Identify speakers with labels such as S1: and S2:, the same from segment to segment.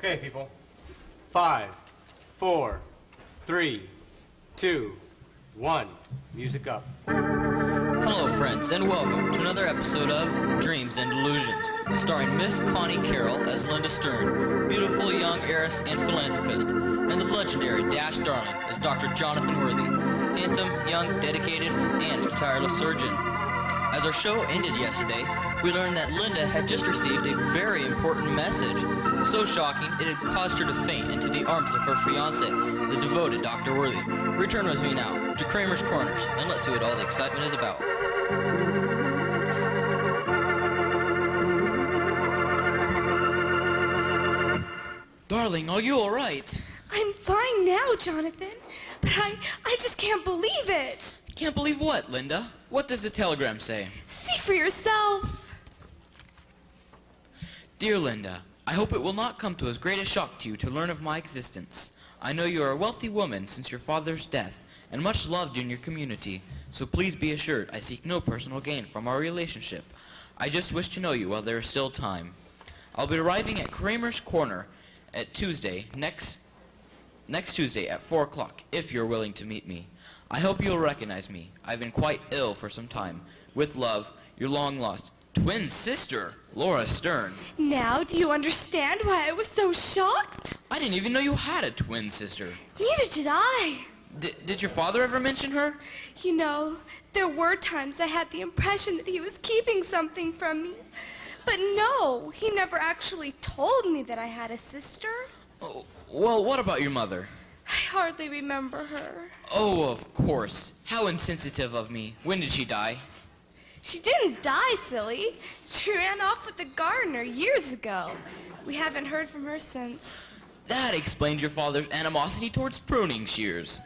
S1: Okay, people. 5, 4, 3, 2, 1. Music up.
S2: Hello, friends, and welcome to another episode of Dreams and Delusions, starring Miss Connie Carroll as Linda Stern, beautiful young heiress and philanthropist, and the legendary Dash Darling as Dr. Jonathan Worthy, handsome, young, dedicated, and tireless surgeon. As our show ended yesterday, we learned that Linda had just received a very important message, so shocking it had caused her to faint into the arms of her fiancé, the devoted Dr. Worthy. Return with me now to Kramer's Corners, and let's see what all the excitement is about. Darling, are you all right?
S3: I'm fine now, Jonathan, but I just can't believe it.
S2: Can't believe what, Linda? What does the telegram say?
S3: See for yourself.
S2: Dear Linda, I hope it will not come to as great a shock to you to learn of my existence. I know you are a wealthy woman since your father's death, and much loved in your community, so please be assured I seek no personal gain from our relationship. I just wish to know you while there is still time. I'll be arriving at Kramer's Corner at next Tuesday at 4 o'clock, if you're willing to meet me. I hope you'll recognize me. I've been quite ill for some time. With love, your long-lost twin sister, Laura Stern.
S3: Now, do you understand why I was so shocked?
S2: I didn't even know you had a twin sister.
S3: Neither did I.
S2: Did your father ever mention her?
S3: You know, there were times I had the impression that he was keeping something from me. But no, he never actually told me that I had a sister.
S2: Oh, well, what about your mother?
S3: I hardly remember her.
S2: Oh, of course. How insensitive of me. When did she die?
S3: She didn't die, silly. She ran off with the gardener years ago. We haven't heard from her since.
S2: That explains your father's animosity towards pruning shears.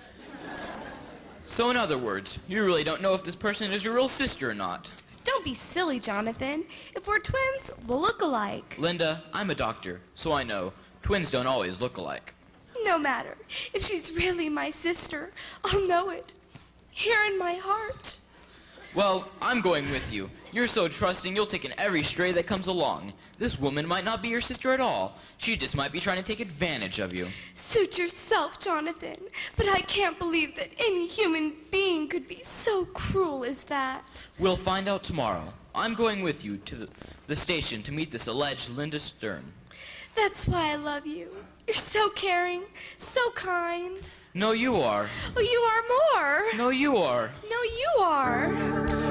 S2: So in other words, you really don't know if this person is your real sister or not.
S3: Don't be silly, Jonathan. If we're twins, we'll look alike.
S2: Linda, I'm a doctor, so I know. Twins don't always look alike.
S3: No matter. If she's really my sister, I'll know it. Here in my heart.
S2: Well, I'm going with you. You're so trusting you'll take in every stray that comes along. This woman might not be your sister at all. She just might be trying to take advantage of you.
S3: Suit yourself, Jonathan. But I can't believe that any human being could be so cruel as that.
S2: We'll find out tomorrow. I'm going with you to the station to meet this alleged Linda Stern.
S3: That's why I love you. You're so caring, so kind.
S2: No, you are.
S3: Oh, you are more.
S2: No, you are.
S3: No, you are.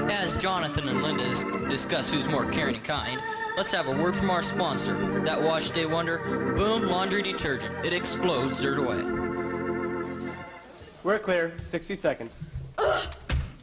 S2: As Jonathan and Linda discuss who's more caring and kind, let's have a word from our sponsor, that wash day wonder, Boom Laundry Detergent. It explodes dirt away.
S1: We're clear. 60 seconds.
S4: Ugh!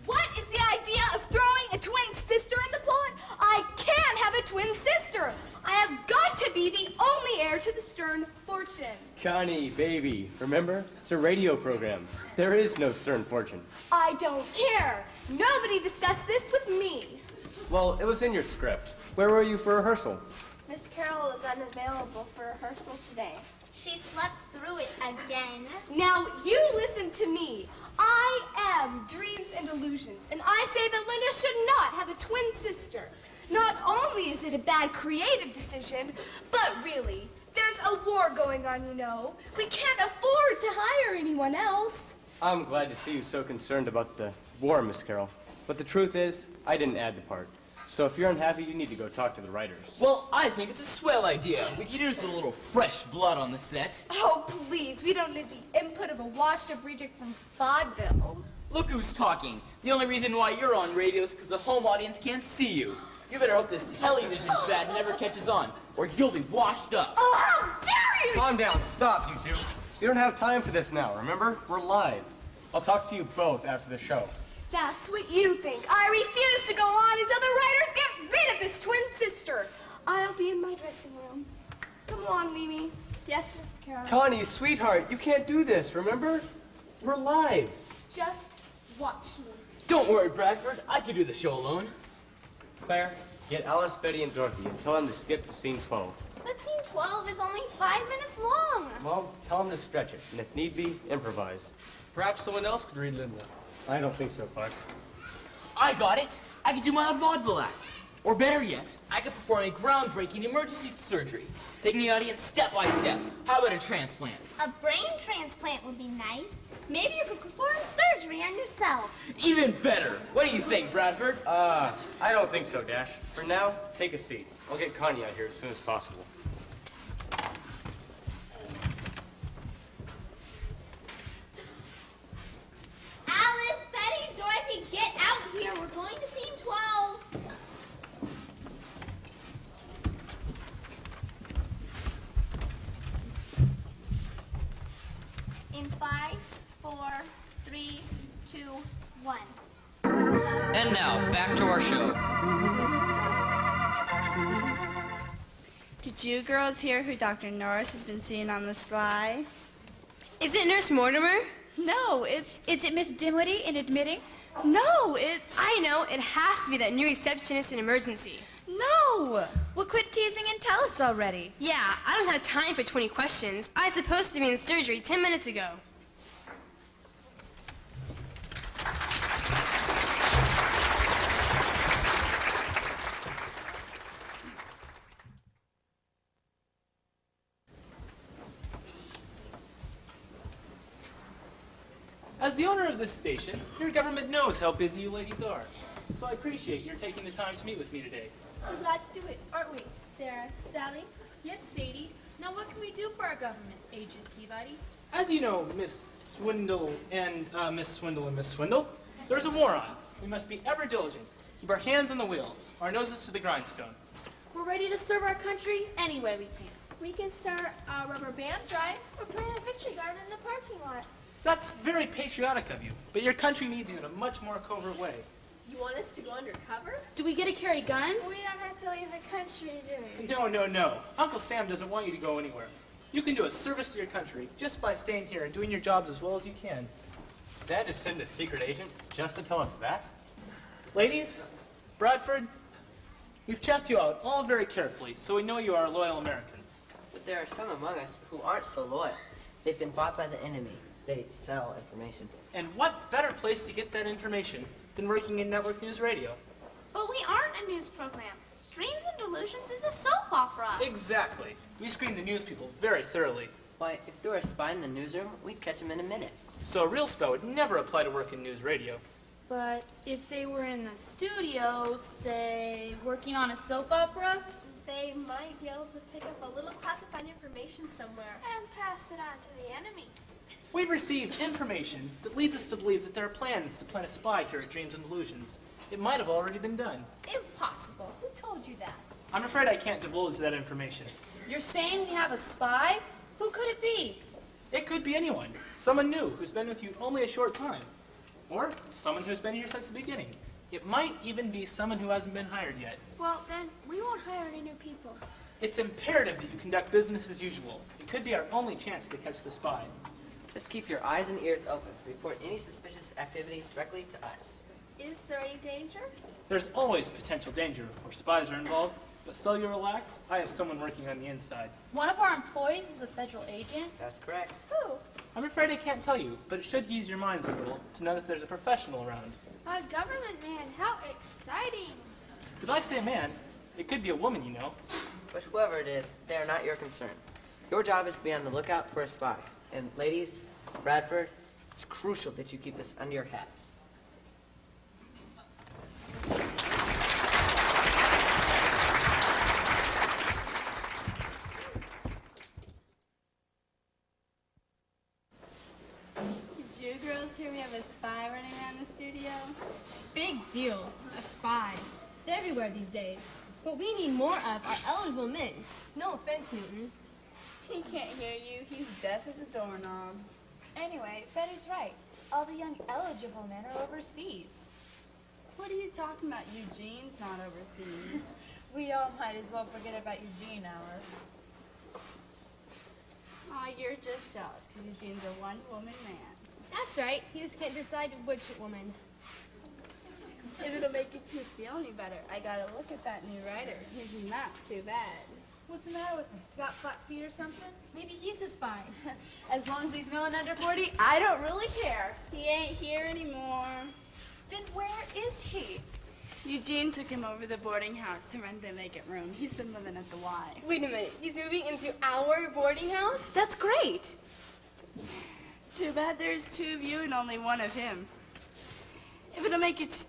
S4: What is the idea of throwing a twin sister in the plot? I can't have a twin sister. I have got to be the only heir to the Stern fortune.
S1: Connie, baby, remember? It's a radio program. There is no Stern fortune.
S4: I don't care. Nobody discussed this with me.
S1: Well, it was in your script. Where were you for rehearsal?
S4: Miss Carroll is unavailable for rehearsal today.
S5: She slept through it again.
S4: Now, you listen to me. I am Dreams and Illusions, and I say that Linda should not have a twin sister. Not only is it a bad creative decision, but really, there's a war going on, you know. We can't afford to hire anyone else.
S1: I'm glad to see you so concerned about the war, Miss Carroll. But the truth is, I didn't add the part. So if you're unhappy, you need to go talk to the writers.
S2: Well, I think it's a swell idea. We could use a little fresh blood on the set.
S3: Oh, please. We don't need the input of a washed-up reject from vaudeville.
S2: Look who's talking. The only reason why you're on radio is because the home audience can't see you. You better hope this television fad never catches on, or you'll be washed up.
S4: Oh, how dare you!
S1: Calm down. Stop, you two. You don't have time for this now, remember? We're live. I'll talk to you both after the show.
S4: That's what you think. I refuse to go on until the writers get rid of this twin sister. I'll be in my dressing room. Come along, Mimi. Yes, Miss Carroll.
S1: Connie, sweetheart, you can't do this, remember? We're live.
S4: Just watch me.
S2: Don't worry, Bradford. I can do the show alone.
S1: Claire, get Alice, Betty, and Dorothy and tell them to skip to scene 12.
S5: But scene 12 is only 5 minutes long.
S1: Well, tell them to stretch it, and if need be, improvise.
S6: Perhaps someone else could read Linda.
S1: I don't think so, Clark.
S2: I got it. I can do my own vaudeville act.
S6: Or better yet, I could perform a groundbreaking emergency surgery, taking the audience step by step. How about a transplant?
S5: A brain transplant would be nice. Maybe you could perform surgery on yourself.
S6: Even better. What do you think, Bradford?
S1: I don't think so, Dash. For now, take a seat. I'll get Connie out here as soon as possible.
S5: Alice, Betty, Dorothy, get out here. We're going to scene 12. In 5, 4, 3, 2, 1.
S2: And now, back to our show.
S7: Did you girls hear who Dr. Norris has been seeing on the sly?
S3: Is it Nurse Mortimer?
S7: No, it's...
S8: Is it Miss Dinwiddie in admitting?
S7: No, it's...
S3: I know. It has to be that new receptionist in emergency.
S7: No!
S8: Well, quit teasing and tell us already.
S3: Yeah, I don't have time for 20 questions. I was supposed to be in surgery 10 minutes ago.
S6: As the owner of this station, your government knows how busy you ladies are. So I appreciate your taking the time to meet with me today.
S4: We're glad to do it, aren't we, Sarah, Sally?
S9: Yes, Sadie. Now what can we do for our government, Agent Peabody?
S6: As you know, Miss Swindle and Miss Swindle, there's a war on. We must be ever diligent. Keep our hands on the wheel, our noses to the grindstone.
S9: We're ready to serve our country any way we can.
S4: We can start a rubber band drive or plant a victory garden in the parking lot.
S6: That's very patriotic of you, but your country needs you in a much more covert way.
S4: You want us to go undercover?
S9: Do we get to carry guns?
S4: We don't have to leave the country, do we?
S6: No. Uncle Sam doesn't want you to go anywhere. You can do a service to your country just by staying here and doing your jobs as well as you can.
S1: Dad just sent a secret agent just to tell us that?
S6: Ladies, Bradford, we've checked you out all very carefully, so we know you are loyal Americans.
S10: But there are some among us who aren't so loyal. They've been bought by the enemy. They sell information.
S6: And what better place to get that information than working in network news radio?
S5: But we aren't a news program. Dreams and Delusions is a soap opera.
S6: Exactly. We screen the news people very thoroughly.
S10: Why, if there were a spy in the newsroom, we'd catch him in a minute.
S6: So a real spy would never apply to work in news radio.
S9: But if they were in the studio, say, working on a soap opera,
S4: They might be able to pick up a little classified information somewhere and pass it on to the enemy.
S6: We've received information that leads us to believe that there are plans to plant a spy here at Dreams and Delusions. It might have already been done.
S4: Impossible. Who told you that?
S6: I'm afraid I can't divulge that information.
S9: you're saying we have a spy? Who could it be?
S6: It could be anyone. Someone new who's been with you only a short time. Or someone who's been here since the beginning. It might even be someone who hasn't been hired yet.
S4: Well, then, we won't hire any new people.
S6: It's imperative that you conduct business as usual. It could be our only chance to catch the spy.
S10: Just keep your eyes and ears open. Report any suspicious activity directly to us.
S4: Is there any danger?
S6: There's always potential danger where spies are involved, but so you relax, I have someone working on the inside.
S9: One of our employees is a federal agent.
S10: That's correct.
S4: Who?
S6: I'm afraid I can't tell you, but it should ease your minds a little to know that there's a professional around.
S4: A government man. How exciting.
S6: Did I say man? It could be a woman, you know.
S10: But whoever it is, they are not your concern. Your job is to be on the lookout for a spy. And ladies, Bradford, it's crucial that you keep this under your hats.
S7: Did you girls hear we have a spy running around the studio?
S3: Big deal. A spy. They're everywhere these days. What we need more of are eligible men. No offense, Newton.
S7: He can't hear you. He's deaf as a doorknob.
S8: Anyway, Betty's right. All the young eligible men are overseas.
S7: What are you talking about? Eugene's not overseas.
S8: We all might as well forget about Eugene, Alice.
S7: Aw, you're just jealous because Eugene's a one-woman man.
S3: That's right. He just can't decide which woman.
S7: If it'll make you two feel any better, I gotta look at that new writer. He's not too bad.
S8: What's the matter with him? Got flat feet or something?
S3: Maybe he's a spy.
S8: As long as he's smelling under 40, I don't really care.
S7: He ain't here anymore.
S8: Then where is he?
S7: Eugene took him over to the boarding house to rent the vacant room. He's been living at the Y.
S4: Wait a minute, he's moving into our boarding house?
S8: That's great.
S7: Too bad there's 2 of you and only 1 of him. If it'll make it...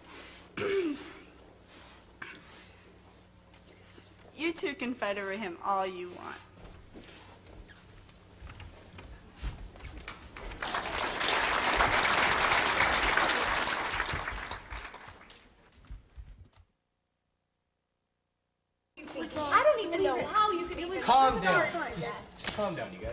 S7: You two can fight over him all you want.
S4: I don't even know how you could even
S1: Calm down.
S4: start like that.
S1: Just calm down, you guys.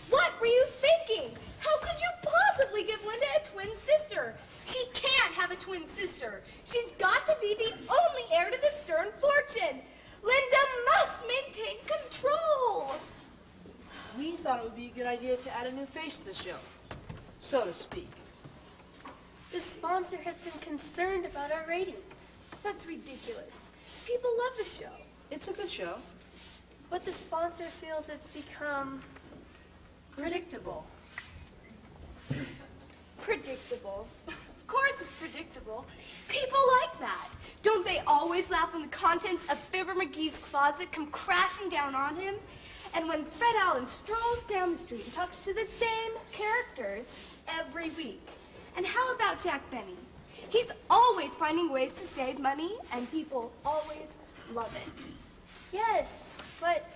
S4: What were you thinking? How could you possibly give Linda a twin sister? She can't have a twin sister. She's got to be the only heir to the Stern fortune. Linda must maintain control.
S11: We thought it would be a good idea to add a new face to the show, so to speak.
S5: The sponsor has been concerned about our ratings.
S4: That's ridiculous. People love the show.
S11: It's a good show.
S5: But the sponsor feels it's become predictable.
S4: Predictable. Of course it's predictable. People like that. Don't they always laugh when the contents of Fibber McGee's closet come crashing down on him? And when Fred Allen strolls down the street and talks to the same characters every week? And how about Jack Benny? He's always finding ways to save money, and people always love it.
S5: Yes, but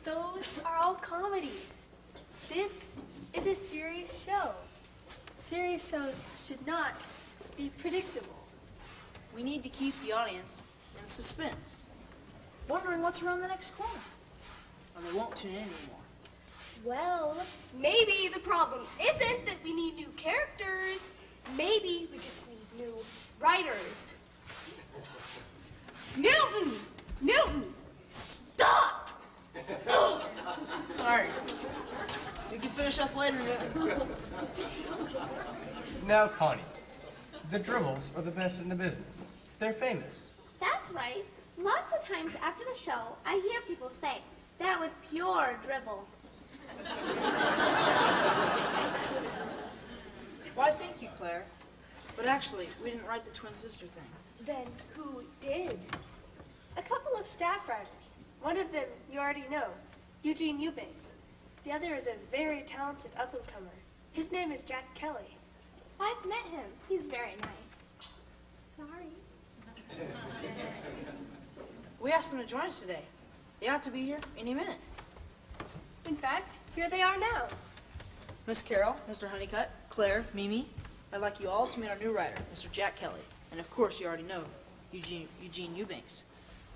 S5: those are all comedies. This is a serious show. Serious shows should not be predictable.
S11: We need to keep the audience in suspense, wondering what's around the next corner. Or they won't tune in anymore.
S4: Well, maybe the problem isn't that we need new characters. Maybe we just need new writers. Newton! Newton! Stop!
S11: Sorry. We can finish up later.
S1: Now, Connie, the dribbles are the best in the business. They're famous.
S5: That's right. Lots of times after the show, I hear people say, that was pure dribble.
S11: Why, thank you, Claire. But actually, we didn't write the twin sister thing.
S4: Then who did?
S5: A couple of staff writers. One of them you already know, Eugene Eubanks. The other is a very talented up-and-comer. His name is Jack Kelly.
S4: I've met him. He's very nice. Sorry.
S11: We asked them to join us today. They ought to be here any minute.
S5: In fact, here they are now.
S11: Miss Carroll, Mr. Honeycutt, Claire, Mimi, I'd like you all to meet our new writer, Mr. Jack Kelly. And of course, you already know Eugene Eubanks.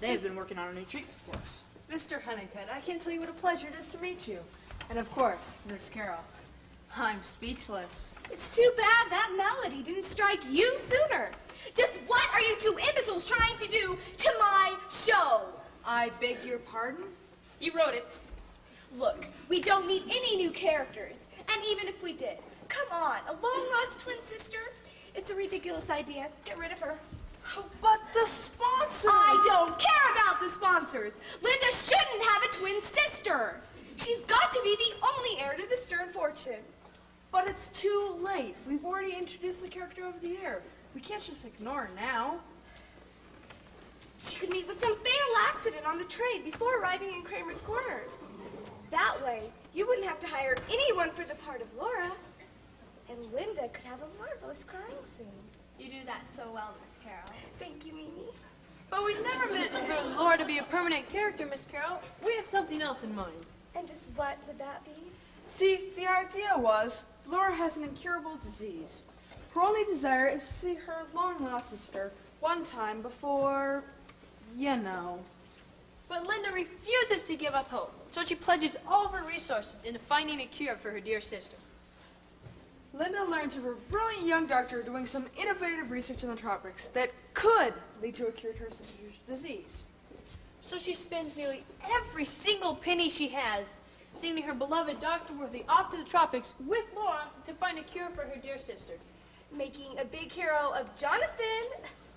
S11: They have been working on a new treatment for us.
S12: Mr. Honeycutt, I can't tell you what a pleasure it is to meet you. And of course, Miss Carroll. I'm speechless.
S4: It's too bad that melody didn't strike you sooner. Just what are you two imbeciles trying to do to my show?
S12: I beg your pardon?
S4: You wrote it. Look, we don't need any new characters. And even if we did, come on, a long-lost twin sister? It's a ridiculous idea. Get rid of her.
S12: But the sponsors!
S4: I don't care about the sponsors. Linda shouldn't have a twin sister. She's got to be the only heir to the Stern fortune.
S12: But it's too late. We've already introduced the character over the air. We can't just ignore her now.
S4: She could meet with some fatal accident on the train before arriving in Kramer's Corners. That way, you wouldn't have to hire anyone for the part of Laura. And Linda could have a marvelous crime scene.
S7: You do that so well, Miss Carroll.
S4: Thank you, Mimi.
S9: But we never meant for Laura to be a permanent character, Miss Carroll. We had something else in mind.
S4: And just what would that be?
S12: See, the idea was Laura has an incurable disease. Her only desire is to see her long-lost sister one time before, you know.
S9: But Linda refuses to give up hope, so she pledges all of her resources into finding a cure for her dear sister.
S12: Linda learns of a brilliant young doctor doing some innovative research in the tropics that could lead to a cure to her sister's disease.
S9: So she spends nearly every single penny she has sending her beloved Dr. Worthy off to the tropics with Laura to find a cure for her dear sister.
S4: Making a big hero of Jonathan.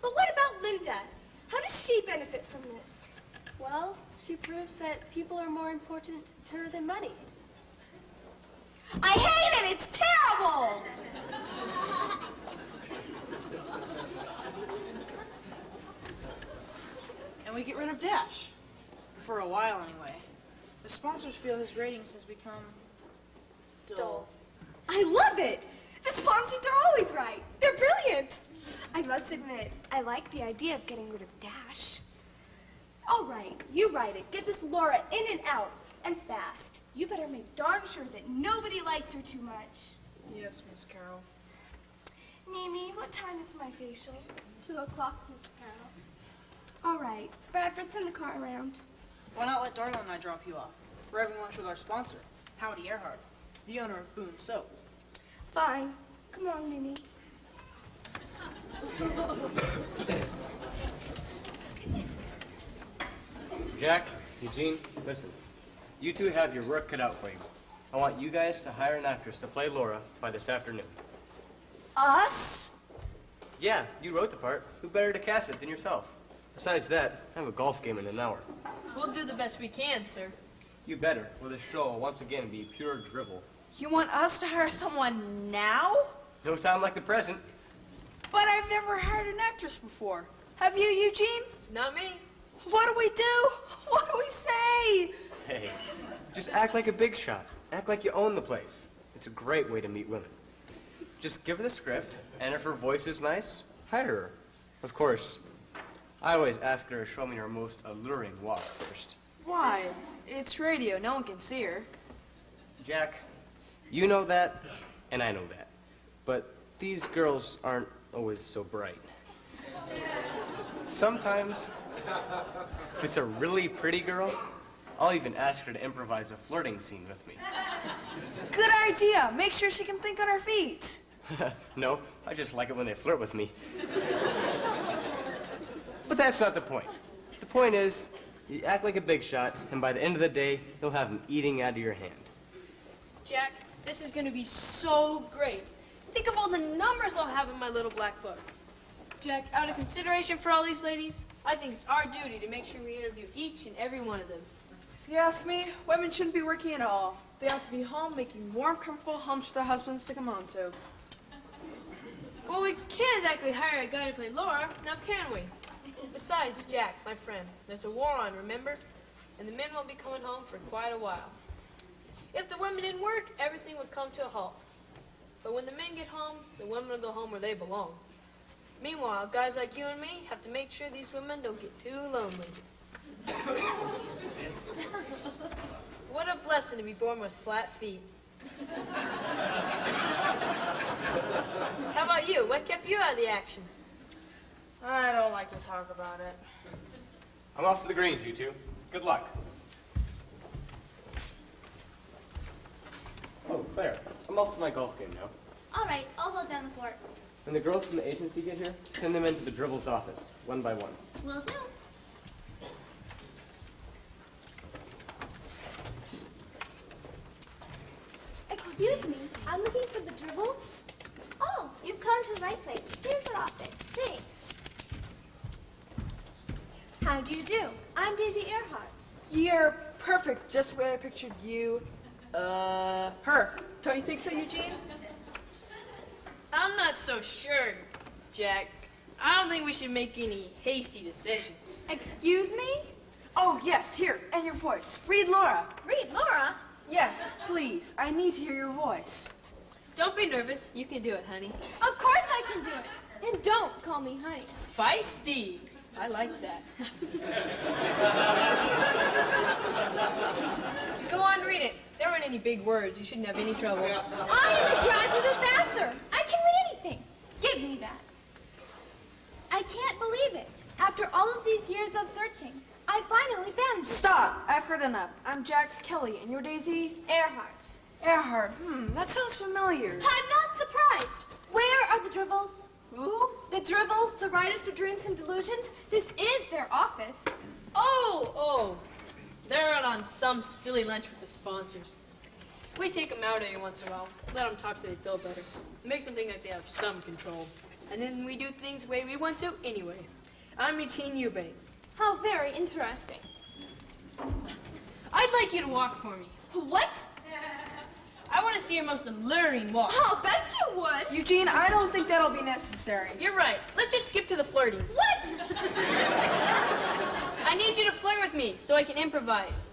S4: But what about Linda? How does she benefit from this?
S5: Well, she proves that people are more important to her than money.
S4: I hate it! It's terrible!
S11: For a while, anyway. The sponsors feel his ratings has become dull.
S4: I love it! The sponsors are always right. They're brilliant. I must admit, I like the idea of getting rid of Dash. All right, you write it. Get this Laura in and out, and fast. You better make darn sure that nobody likes her too much.
S11: Yes, Miss Carroll.
S4: Mimi, what time is my facial?
S7: 2 o'clock, Miss Carroll.
S4: All right, Bradford, send the car around.
S11: Why not let Darla and I drop you off? We're having lunch with our sponsor, Howdy Earhart, the owner of Boone Soap.
S4: Fine. Come on, Mimi.
S1: Jack, Eugene, listen. You two have your work cut out for you. I want you guys to hire an actress to play Laura by this afternoon.
S12: Us?
S1: Yeah, you wrote the part. Who better to cast it than yourself? Besides that, I have a golf game in an hour.
S9: We'll do the best we can, sir.
S1: You better, or this show will once again be pure drivel.
S12: You want us to hire someone now?
S1: No time like the present.
S12: But I've never hired an actress before. Have you, Eugene?
S9: Not me.
S12: What do we do? What do we say?
S1: Hey, just act like a big shot. Act like you own the place. It's a great way to meet women. Just give her the script, and if her voice is nice, hire her. Of course, I always ask her to show me her most alluring walk first.
S12: Why? It's radio. No one can see her.
S1: Jack, you know that, and I know that. But these girls aren't always so bright. Sometimes, if it's a really pretty girl, I'll even ask her to improvise a flirting scene with me.
S12: Good idea. Make sure she can think on her feet.
S1: No, I just like it when they flirt with me. But that's not the point. The point is, you act like a big shot, and by the end of the day, you'll have them eating out of your hand.
S9: Jack, this is going to be so great. Think of all the numbers I'll have in my little black book. Jack, out of consideration for all these ladies, I think it's our duty to make sure we interview each and every one of them.
S12: If you ask me, women shouldn't be working at all. They ought to be home making warm, comfortable homes for their husbands to come home to.
S9: Well, we can't exactly hire a guy to play Laura, now can we? Besides, Jack, my friend, there's a war on, remember? And the men won't be coming home for quite a while. If the women didn't work, everything would come to a halt. But when the men get home, the women will go home where they belong. Meanwhile, guys like you and me have to make sure these women don't get too lonely. What a blessing to be born with flat feet. How about you? What kept you out of the action?
S11: I don't like to talk about it.
S1: I'm off to the greens, you two. Good luck. Oh, Claire, I'm off to my golf game now.
S8: All right, I'll hold down the fort.
S1: When the girls from the agency get here, send them into the dribble's office, one by one.
S8: Will do.
S4: Excuse me, I'm looking for the dribbles.
S8: Oh, you've come to the right place. Here's our office. Thanks.
S4: How do you do? I'm Daisy Earhart.
S12: You're perfect, just the way I pictured you. Her. Don't you think so, Eugene?
S9: I'm not so sure, Jack. I don't think we should make any hasty decisions.
S4: Excuse me?
S12: Oh, yes, here, and your voice. Read Laura.
S4: Read Laura?
S12: Yes, please. I need to hear your voice.
S9: Don't be nervous. You can do it, honey.
S4: Of course I can do it. And don't call me honey.
S9: Feisty. I like that. Go on, read it. There aren't any big words. You shouldn't have any trouble.
S4: I am a graduate of Vassar. I can read anything. Give me that. I can't believe it. After all of these years of searching, I finally found you.
S12: Stop. I've heard enough. I'm Jack Kelly, and you're Daisy?
S4: Earhart.
S12: Earhart. That sounds familiar.
S4: I'm not surprised. Where are the Dribbles?
S12: Who?
S4: The Dribbles, the writers for Dreams and Delusions. This is their office.
S9: Oh. They're out on some silly lunch with the sponsors. We take them out every once in a while. Let them talk till they feel better. It makes them think like they have some control. And then we do things the way we want to anyway. I'm Eugene Eubanks.
S4: How very interesting.
S9: I'd like you to walk for me.
S4: What?
S9: I want to see your most alluring walk.
S4: I'll bet you would.
S12: Eugene, I don't think that'll be necessary.
S9: You're right. Let's just skip to the flirting.
S4: What?
S9: I need you to flirt with me so I can improvise.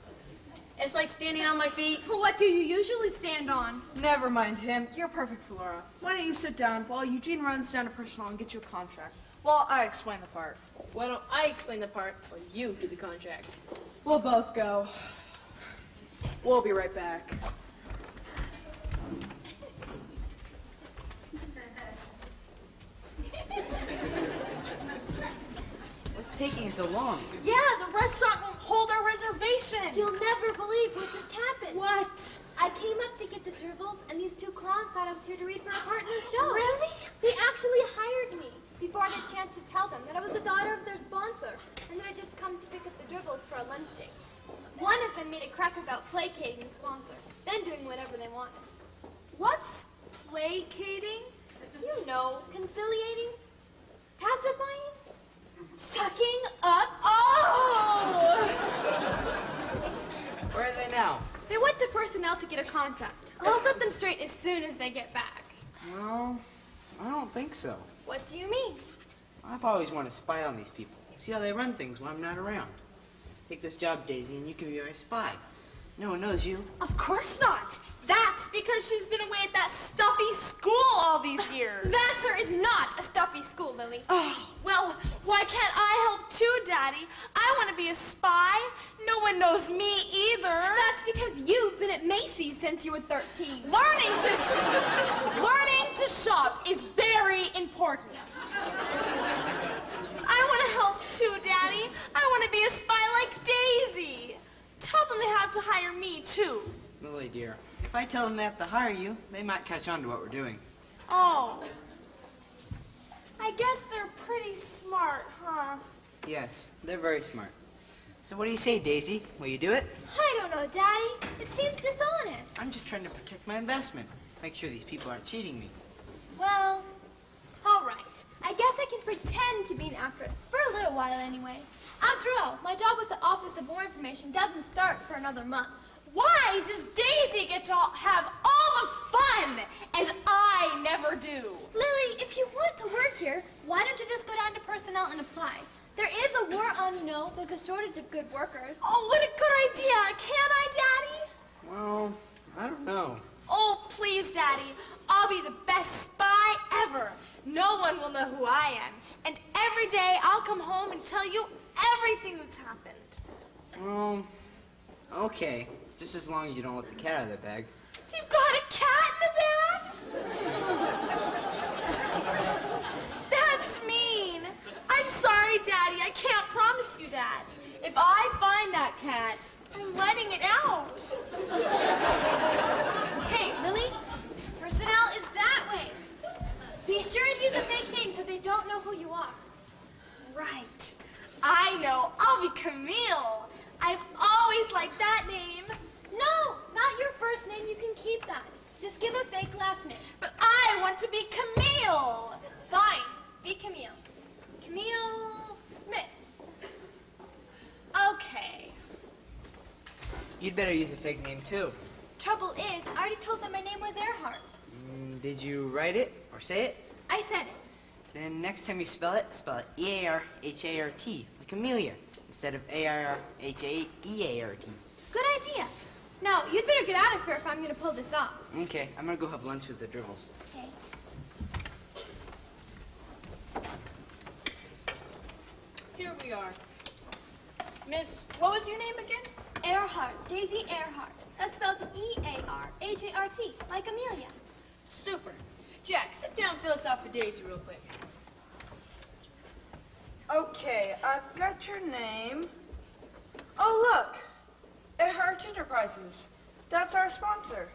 S9: It's like standing on my feet.
S4: What do you usually stand on?
S12: Never mind him. You're perfect for Laura. Why don't you sit down while Eugene runs down to personnel and get you a contract? While I explain the part.
S9: Why don't I explain the part while you do the contract?
S12: We'll both go. We'll be right back.
S10: What's taking so long?
S5: Yeah, the restaurant won't hold our reservation.
S4: You'll never believe what just happened.
S5: What?
S4: I came up to get the dribbles, and these two clowns thought I was here to read for a part in the show.
S5: Really?
S4: They actually hired me before I had a chance to tell them that I was the daughter of their sponsor, and that I'd just come to pick up the dribbles for a lunch date. One of them made a crack about placating the sponsor, then doing whatever they wanted.
S5: What's placating?
S4: You know, conciliating, pacifying, sucking up.
S5: Oh!
S10: Where are they now?
S4: They went to personnel to get a contract. I'll set them straight as soon as they get back.
S10: Well, I don't think so.
S4: What do you mean?
S10: I've always wanted to spy on these people. See how they run things when I'm not around. Take this job, Daisy, and you can be my spy. No one knows you.
S5: Of course not. That's because she's been away at that stuffy school all these years.
S4: Vassar is not a stuffy school, Lily.
S5: Oh, well, why can't I help too, Daddy? I want to be a spy. No one knows me either.
S4: That's because you've been at Macy's since you were 13.
S5: Learning to shop is very important. I want to help too, Daddy. I want to be a spy like Daisy. Tell them they have to hire me too.
S10: Lily, dear, if I tell them they have to hire you, they might catch on to what we're doing.
S5: Oh. I guess they're pretty smart, huh?
S10: Yes, they're very smart. So what do you say, Daisy? Will you do it?
S4: I don't know, Daddy. It seems dishonest.
S10: I'm just trying to protect my investment. Make sure these people aren't cheating me.
S4: Well, all right. I guess I can pretend to be an actress, for a little while anyway. After all, my job with the Office of War Information doesn't start for another month.
S5: Why does Daisy get to have all the fun and I never do?
S4: Lily, if you want to work here, why don't you just go down to personnel and apply? There is a war on, you know. There's a shortage of good workers.
S5: Oh, what a good idea. Can I, Daddy?
S10: Well, I don't know.
S5: Oh, please, Daddy. I'll be the best spy ever. No one will know who I am. And every day I'll come home and tell you everything that's happened.
S10: Well, okay. Just as long as you don't let the cat out of the bag.
S5: You've got a cat in the bag? That's mean. I'm sorry, Daddy. I can't promise you that. If I find that cat, I'm letting it out.
S4: Hey, Lily, personnel is that way. Be sure and use a fake name so they don't know who you are.
S5: Right. I know. I'll be Camille. I've always liked that name.
S4: No, not your first name. You can keep that. Just give a fake last name.
S5: But I want to be Camille.
S4: Fine. Be Camille. Camille Smith.
S5: Okay.
S10: You'd better use a fake name, too.
S4: Trouble is, I already told them my name was Earhart.
S10: Did you write it or say it?
S4: I said it.
S10: Then next time you spell it E-A-R-H-A-R-T, like Amelia, instead of A-I-R-H-A-E-A-R-T.
S4: Good idea. Now, you'd better get out of here if I'm going to pull this off.
S10: Okay, I'm gonna go have lunch with the dribbles.
S4: Okay.
S9: Here we are. Miss, what was your name again?
S4: Earhart. Daisy Earhart. That's spelled E-A-R-H-A-R-T, like Amelia.
S9: Super. Jack, sit down and fill us out for Daisy real quick.
S12: Okay, I've got your name. Oh, look! Earhart Enterprises. That's our sponsor.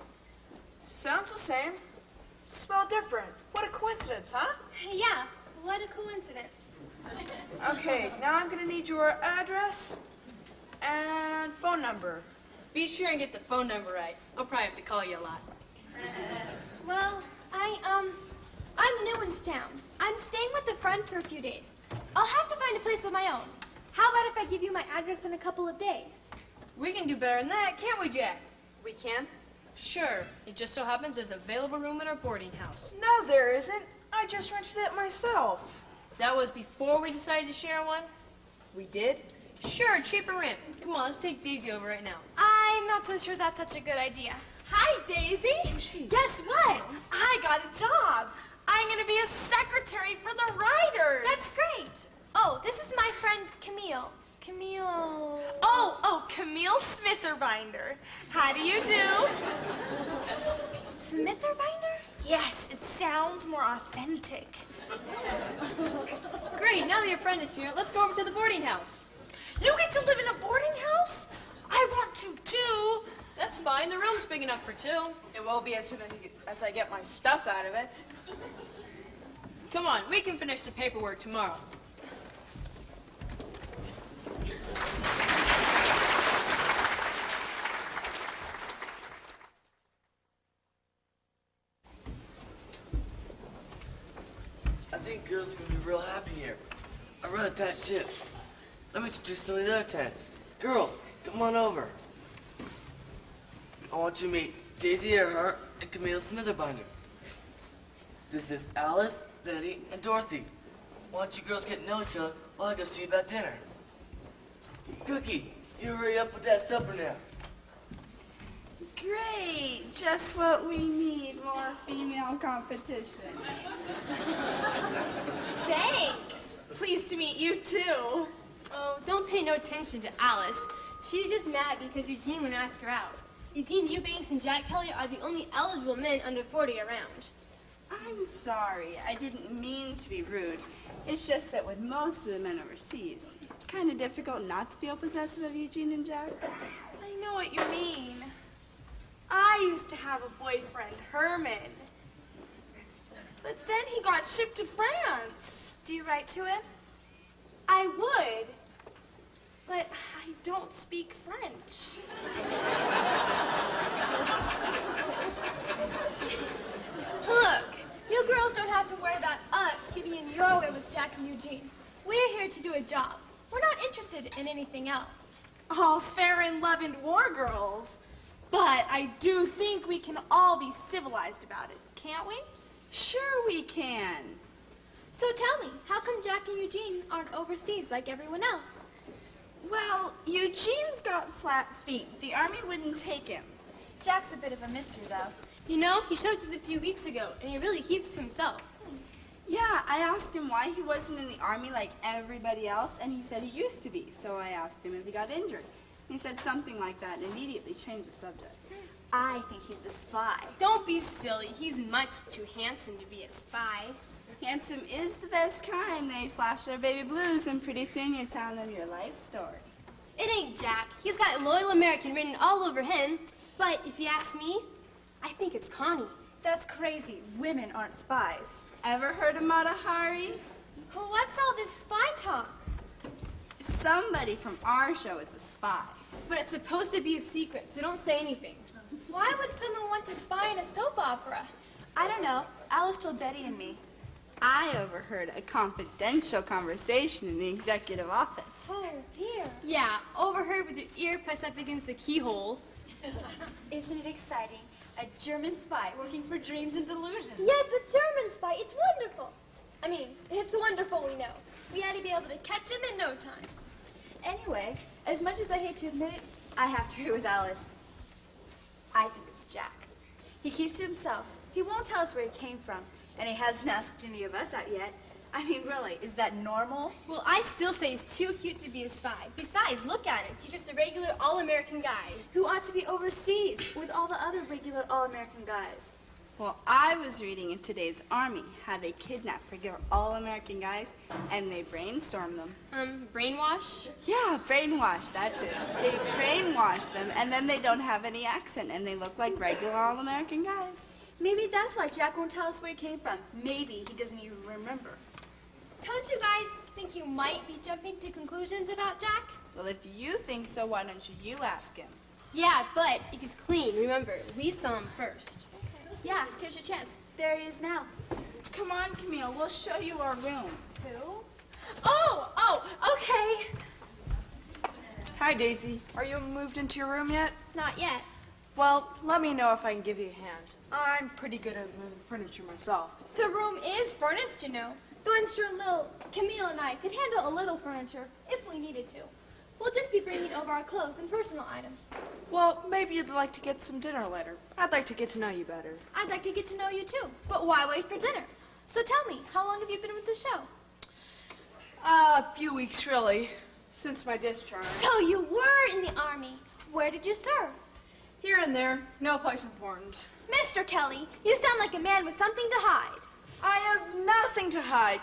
S12: Sounds the same. Spelled different. What a coincidence, huh?
S4: Yeah, what a coincidence.
S12: Okay, now I'm gonna need your address and phone number.
S9: Be sure and get the phone number right. I'll probably have to call you a lot.
S4: Well, I'm new in town. I'm staying with a friend for a few days. I'll have to find a place of my own. How about if I give you my address in a couple of days?
S9: We can do better than that, can't we, Jack?
S12: We can?
S9: Sure. It just so happens there's a available room at our boarding house.
S12: No, there isn't. I just rented it myself.
S9: That was before we decided to share one?
S12: We did?
S9: Sure, cheaper rent. Come on, let's take Daisy over right now.
S4: I'm not so sure that's such a good idea.
S13: Hi, Daisy. Guess what? I got a job. I'm gonna be a secretary for the writers.
S4: That's great. Oh, this is my friend Camille. Camille.
S13: Oh, Camille Smitherbinder. How do you do?
S4: Smitherbinder?
S13: Yes, it sounds more authentic.
S9: Great, now that your friend is here, let's go over to the boarding house.
S13: You get to live in a boarding house? I want to too.
S9: That's fine, the room's big enough for two.
S12: It will be as soon as I get my stuff out of it.
S9: Come on, we can finish the paperwork tomorrow.
S14: I think girls are gonna be real happy here. I run a tight ship. Let me introduce some of the other tents. Girls, come on over. I want you to meet Daisy Earhart and Camille Smitherbinder. This is Alice, Betty, and Dorothy. Why don't you girls get to know each other while I go see you about dinner? Cookie, you hurry up with that supper now.
S7: Great, just what we need, more female competition.
S13: Thanks. Pleased to meet you too.
S9: Oh, don't pay no attention to Alice. She's just mad because Eugene wouldn't ask her out. Eugene Eubanks and Jack Kelly are the only eligible men under 40 around.
S7: I'm sorry, I didn't mean to be rude. It's just that with most of the men overseas, it's kind of difficult not to feel possessive of Eugene and Jack.
S13: I know what you mean. I used to have a boyfriend, Herman. But then he got shipped to France.
S8: Do you write to him?
S13: I would, but I don't speak French.
S4: Look, you girls don't have to worry about us getting in your way with Jack and Eugene. We're here to do a job. We're not interested in anything else.
S13: All's fair in love and war, girls. But I do think we can all be civilized about it, can't we?
S7: Sure we can.
S4: So tell me, how come Jack and Eugene aren't overseas like everyone else?
S7: Well, Eugene's got flat feet. The army wouldn't take him.
S8: Jack's a bit of a mystery, though.
S9: You know, he showed us a few weeks ago, and he really keeps to himself.
S7: Yeah, I asked him why he wasn't in the army like everybody else, and he said he used to be. So I asked him if he got injured. He said something like that and immediately changed the subject.
S8: I think he's a spy.
S9: Don't be silly. He's much too handsome to be a spy.
S7: Handsome is the best kind. They flash their baby blues, and pretty soon you're telling them your life story.
S9: It ain't Jack. He's got loyal American written all over him. But if you ask me, I think it's Connie.
S8: That's crazy. Women aren't spies.
S7: Ever heard of Mata Hari?
S4: Well, what's all this spy talk?
S7: Somebody from our show is a spy.
S9: But it's supposed to be a secret, so don't say anything.
S4: Why would someone want to spy in a soap opera?
S8: I don't know. Alice told Betty and me.
S7: I overheard a confidential conversation in the executive office.
S4: Oh, dear.
S9: Yeah, overheard with your ear pressed up against the keyhole.
S8: Isn't it exciting? A German spy working for Dreams and Delusions.
S4: Yes, a German spy. It's wonderful. I mean, it's wonderful, we know. We had to be able to catch him in no time.
S8: Anyway, as much as I hate to admit it, I have to agree with Alice. I think it's Jack. He keeps to himself. He won't tell us where he came from, and he hasn't asked any of us out yet. I mean, really, is that normal?
S9: Well, I still say he's too cute to be a spy. Besides, look at him. He's just a regular all-American guy.
S8: Who ought to be overseas with all the other regular all-American guys.
S7: Well, I was reading in today's Army how they kidnap regular all-American guys and they brainstorm them.
S9: Brainwash?
S7: Yeah, brainwash, that's it. They brainwash them and then they don't have any accent and they look like regular all-American guys.
S8: Maybe that's why Jack won't tell us where he came from. Maybe he doesn't even remember.
S4: Don't you guys think you might be jumping to conclusions about Jack?
S7: Well, if you think so, why don't you ask him?
S9: Yeah, but if he's clean, remember, we saw him first.
S8: Yeah, here's your chance. There he is now.
S7: Come on, Camille, we'll show you our room.
S8: Who?
S13: Oh, okay. Hi, Daisy. Are you moved into your room yet?
S4: Not yet.
S13: Well, let me know if I can give you a hand. I'm pretty good at moving furniture myself.
S4: The room is furnished, you know. Though I'm sure little Camille and I could handle a little furniture if we needed to. We'll just be bringing over our clothes and personal items.
S12: Well, maybe you'd like to get some dinner later. I'd like to get to know you better.
S4: I'd like to get to know you too, but why wait for dinner? So tell me, how long have you been with the show?
S12: A few weeks, really, since my discharge.
S4: So you were in the Army. Where did you serve?
S12: Here and there, no place important.
S4: Mr. Kelly, you sound like a man with something to hide.
S12: I have nothing to hide.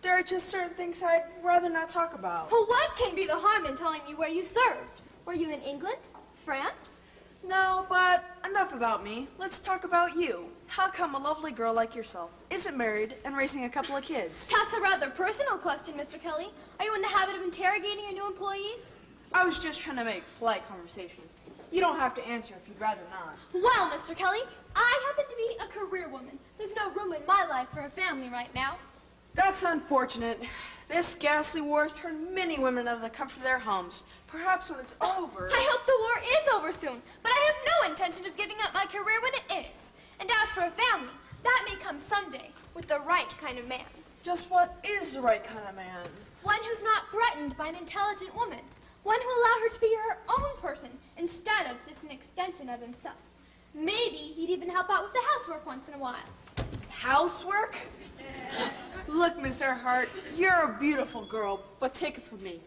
S12: There are just certain things I'd rather not talk about.
S4: Well, what can be the harm in telling me where you served? Were you in England? France?
S12: No, but enough about me. Let's talk about you. How come a lovely girl like yourself isn't married and raising a couple of kids?
S4: That's a rather personal question, Mr. Kelly. Are you in the habit of interrogating your new employees?
S12: I was just trying to make polite conversation. You don't have to answer if you'd rather not.
S4: Well, Mr. Kelly, I happen to be a career woman. There's no room in my life for a family right now.
S12: That's unfortunate. This ghastly war has turned many women out of the comfort of their homes. Perhaps when it's over...
S4: I hope the war is over soon, but I have no intention of giving up my career when it is. And as for a family, that may come someday with the right kind of man.
S12: Just what is the right kind of man?
S4: One who's not threatened by an intelligent woman. One who allowed her to be her own person instead of just an extension of himself. Maybe he'd even help out with the housework once in a while.
S12: Housework? Look, Miss Earhart, you're a beautiful girl, but take it from me.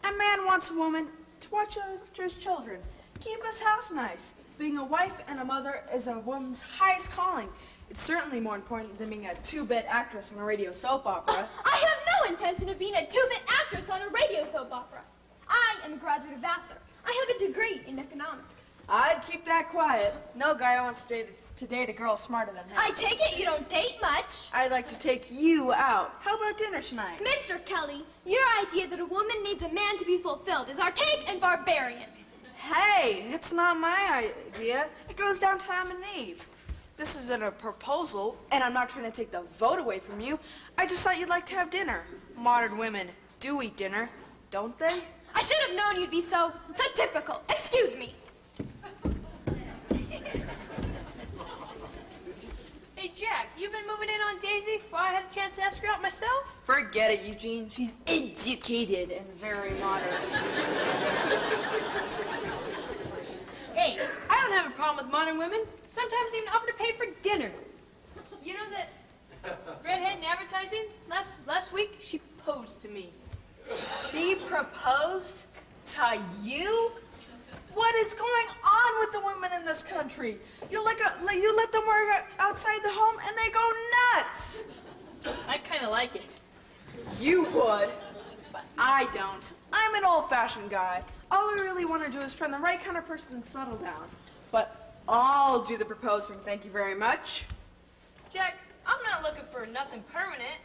S12: A man wants a woman to watch after his children, keep his house nice. Being a wife and a mother is a woman's highest calling. It's certainly more important than being a two-bit actress in a radio soap opera.
S4: I have no intention of being a two-bit actress on a radio soap opera. I am a graduate of Vassar. I have a degree in economics.
S12: I'd keep that quiet. No guy wants to date a girl smarter than him.
S4: I take it you don't date much.
S12: I'd like to take you out. How about dinner tonight?
S4: Mr. Kelly, your idea that a woman needs a man to be fulfilled is archaic and barbarian.
S12: Hey, it's not my idea. It goes down to Adam and Eve. This isn't a proposal, and I'm not trying to take the vote away from you. I just thought you'd like to have dinner. Modern women do eat dinner, don't they?
S4: I should have known you'd be so typical. Excuse me.
S9: Hey, Jack, you been moving in on Daisy before I had a chance to ask her out myself?
S12: Forget it, Eugene. She's educated and very modern.
S9: Hey, I don't have a problem with modern women. Sometimes even offer to pay for dinner. You know that redhead in advertising? Last week, she posed to me.
S12: She proposed to you? What is going on with the women in this country? You let them work outside the home and they go nuts.
S9: I kind of like it.
S12: You would, but I don't. I'm an old-fashioned guy. All I really want to do is find the right kind of person and settle down. But I'll do the proposing, thank you very much.
S9: Jack, I'm not looking for nothing permanent.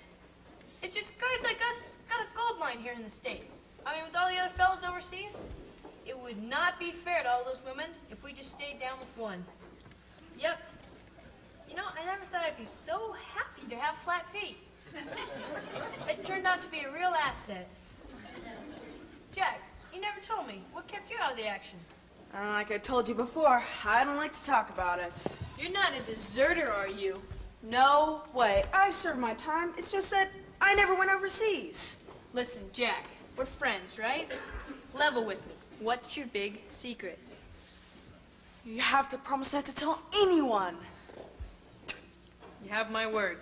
S9: It's just guys like us got a gold mine here in the States. I mean, with all the other fellas overseas, it would not be fair to all those women if we just stayed down with one. Yep. You know, I never thought I'd be so happy to have flat feet. It turned out to be a real asset. Jack, you never told me. What kept you out of the action?
S12: Like I told you before, I don't like to talk about it.
S9: You're not a deserter, are you?
S12: No way. I've served my time. It's just that I never went overseas.
S9: Listen, Jack, we're friends, right? Level with me. What's your big secret?
S12: You have to promise not to tell anyone.
S9: You have my word.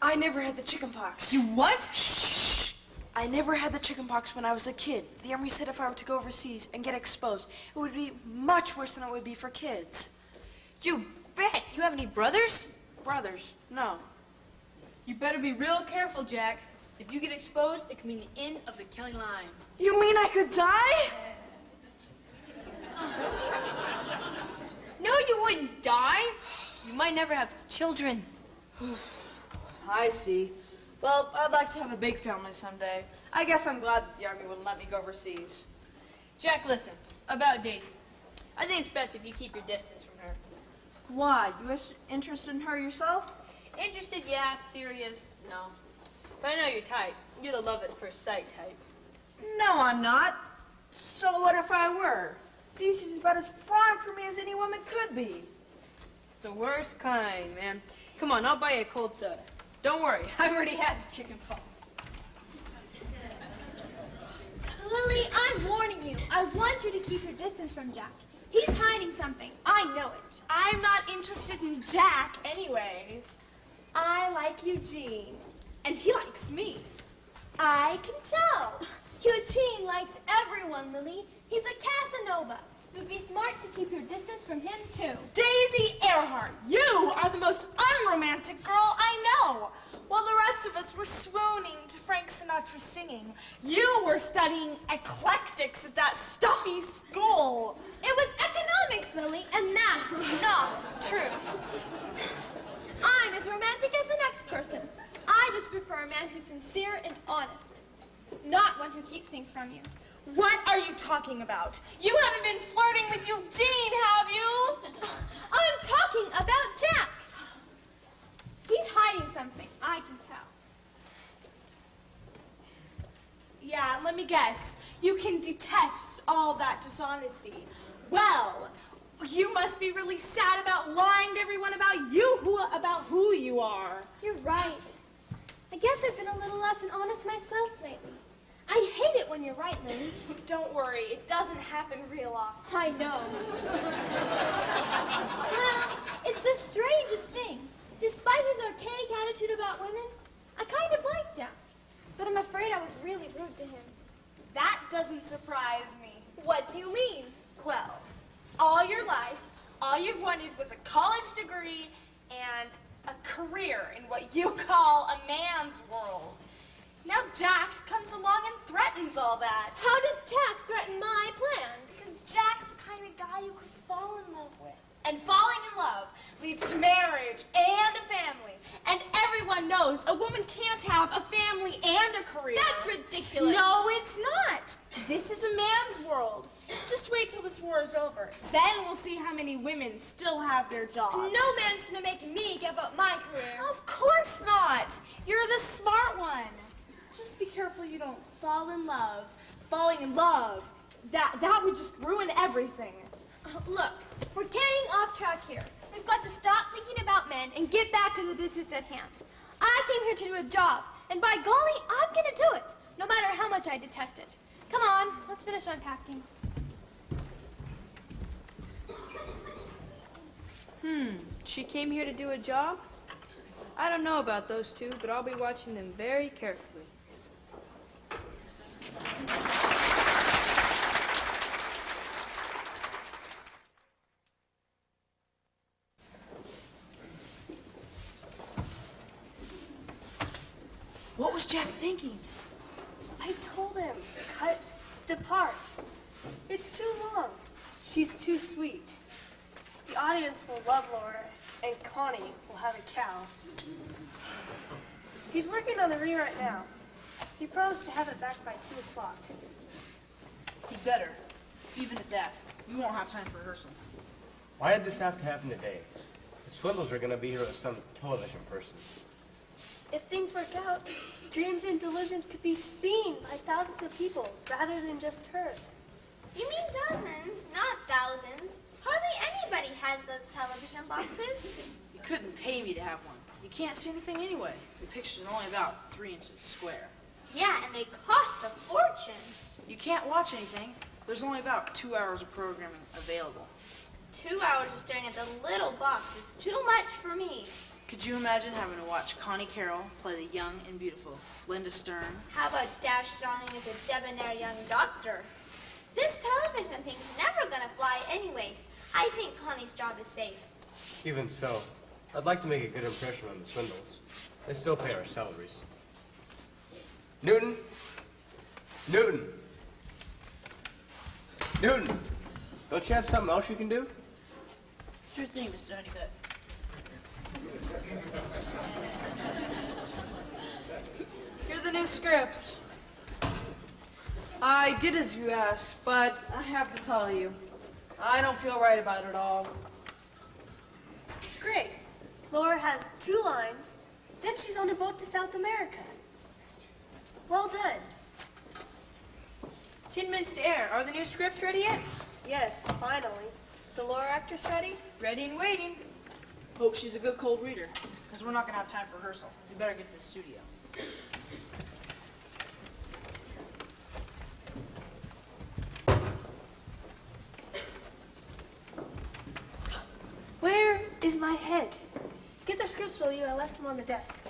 S12: I never had the chickenpox.
S9: You what?
S12: Shh! I never had the chickenpox when I was a kid. The Army said if I were to go overseas and get exposed, it would be much worse than it would be for kids.
S9: You bet. You have any brothers?
S12: Brothers? No.
S9: You better be real careful, Jack. If you get exposed, it could mean the end of the Kelly line.
S12: You mean I could die?
S9: No, you wouldn't die. You might never have children.
S12: I see. Well, I'd like to have a big family someday. I guess I'm glad that the Army wouldn't let me go overseas.
S9: Jack, listen. About Daisy. I think it's best if you keep your distance from her.
S12: Why? You interested in her yourself?
S9: Interested, yeah. Serious, no. But I know your type. You're the love at first sight type.
S12: No, I'm not. So what if I were? Daisy's about as wrong for me as any woman could be.
S9: It's the worst kind, man. Come on, I'll buy you a cold soda. Don't worry, I've already had the chicken pox.
S4: Lily, I'm warning you. I want you to keep your distance from Jack. He's hiding something. I know it.
S13: I'm not interested in Jack anyways. I like Eugene, and he likes me. I can tell.
S4: Eugene likes everyone, Lily. He's a Casanova. It would be smart to keep your distance from him, too.
S13: Daisy Earhart, you are the most unromantic girl I know. While the rest of us were swooning to Frank Sinatra singing, you were studying eclectics at that stuffy school.
S4: It was economics, Lily, and that's not true. I'm as romantic as the next person. I just prefer a man who's sincere and honest, not one who keeps things from you.
S13: What are you talking about? You haven't been flirting with Eugene, have you?
S4: I'm talking about Jack. He's hiding something, I can tell.
S13: Yeah, let me guess. You can detest all that dishonesty. Well, you must be really sad about lying to everyone about who you are.
S4: You're right. I guess I've been a little less than honest myself lately. I hate it when you're right, Lily.
S13: Don't worry, it doesn't happen real often.
S4: I know. Well, it's the strangest thing. Despite his archaic attitude about women, I kind of like Jack. But I'm afraid I was really rude to him.
S13: That doesn't surprise me.
S4: What do you mean?
S13: Well, all your life, all you've wanted was a college degree and a career in what you call a man's world. Now Jack comes along and threatens all that.
S4: How does Jack threaten my plans?
S13: Because Jack's the kind of guy you could fall in love with. And falling in love leads to marriage and a family. And everyone knows a woman can't have a family and a career.
S4: That's ridiculous.
S13: No, it's not. This is a man's world. Just wait till this war is over. Then we'll see how many women still have their jobs.
S4: No man's gonna make me give up my career.
S13: Of course not. You're the smart one. Just be careful you don't fall in love. Falling in love, that would just ruin everything.
S4: Look, we're getting off track here. We've got to stop thinking about men and get back to the business at hand. I came here to do a job, and by golly, I'm gonna do it, no matter how much I detest it. Come on, let's finish unpacking.
S9: She came here to do a job? I don't know about those two, but I'll be watching them very carefully.
S11: What was Jack thinking?
S5: I told him, cut, depart. It's too long. She's too sweet. The audience will love Laura, and Connie will have a cow. He's working on the rewrite now. He promised to have it back by 2 o'clock.
S11: He better. Even at that, we won't have time for rehearsal.
S1: Why did this have to happen today? The Swindles are going to be here with some television person.
S5: If things work out, Dreams and Delusions could be seen by thousands of people rather than just her.
S15: You mean dozens, not thousands. Hardly anybody has those television boxes.
S11: You couldn't pay me to have one. You can't see anything anyway. The picture's only about 3 inches square.
S15: Yeah, and they cost a fortune.
S11: You can't watch anything. There's only about 2 hours of programming available.
S15: 2 hours of staring at the little box is too much for me.
S11: Could you imagine having to watch Connie Carroll play the young and beautiful Linda Stern?
S15: How about Dash Starling as a debonair young doctor? This television thing's never gonna fly anyways. I think Connie's job is safe.
S1: Even so, I'd like to make a good impression on the Swindles. They still pay our salaries. Newton? Newton! Newton! Don't you have something else you can do?
S11: Sure thing, Mr. Honeycutt.
S12: Here are the new scripts. I did as you asked, but I have to tell you, I don't feel right about it all.
S5: Great. Laura has 2 lines, then she's on a boat to South America. Well done.
S9: 10 minutes to air. Are the new scripts ready yet?
S5: Yes, finally. Is the Laura actress ready?
S9: Ready and waiting.
S11: Hope she's a good cold reader, because we're not going to have time for rehearsal. We better get to the studio.
S5: Where is my head? Get the scripts, will you? I left them on the desk.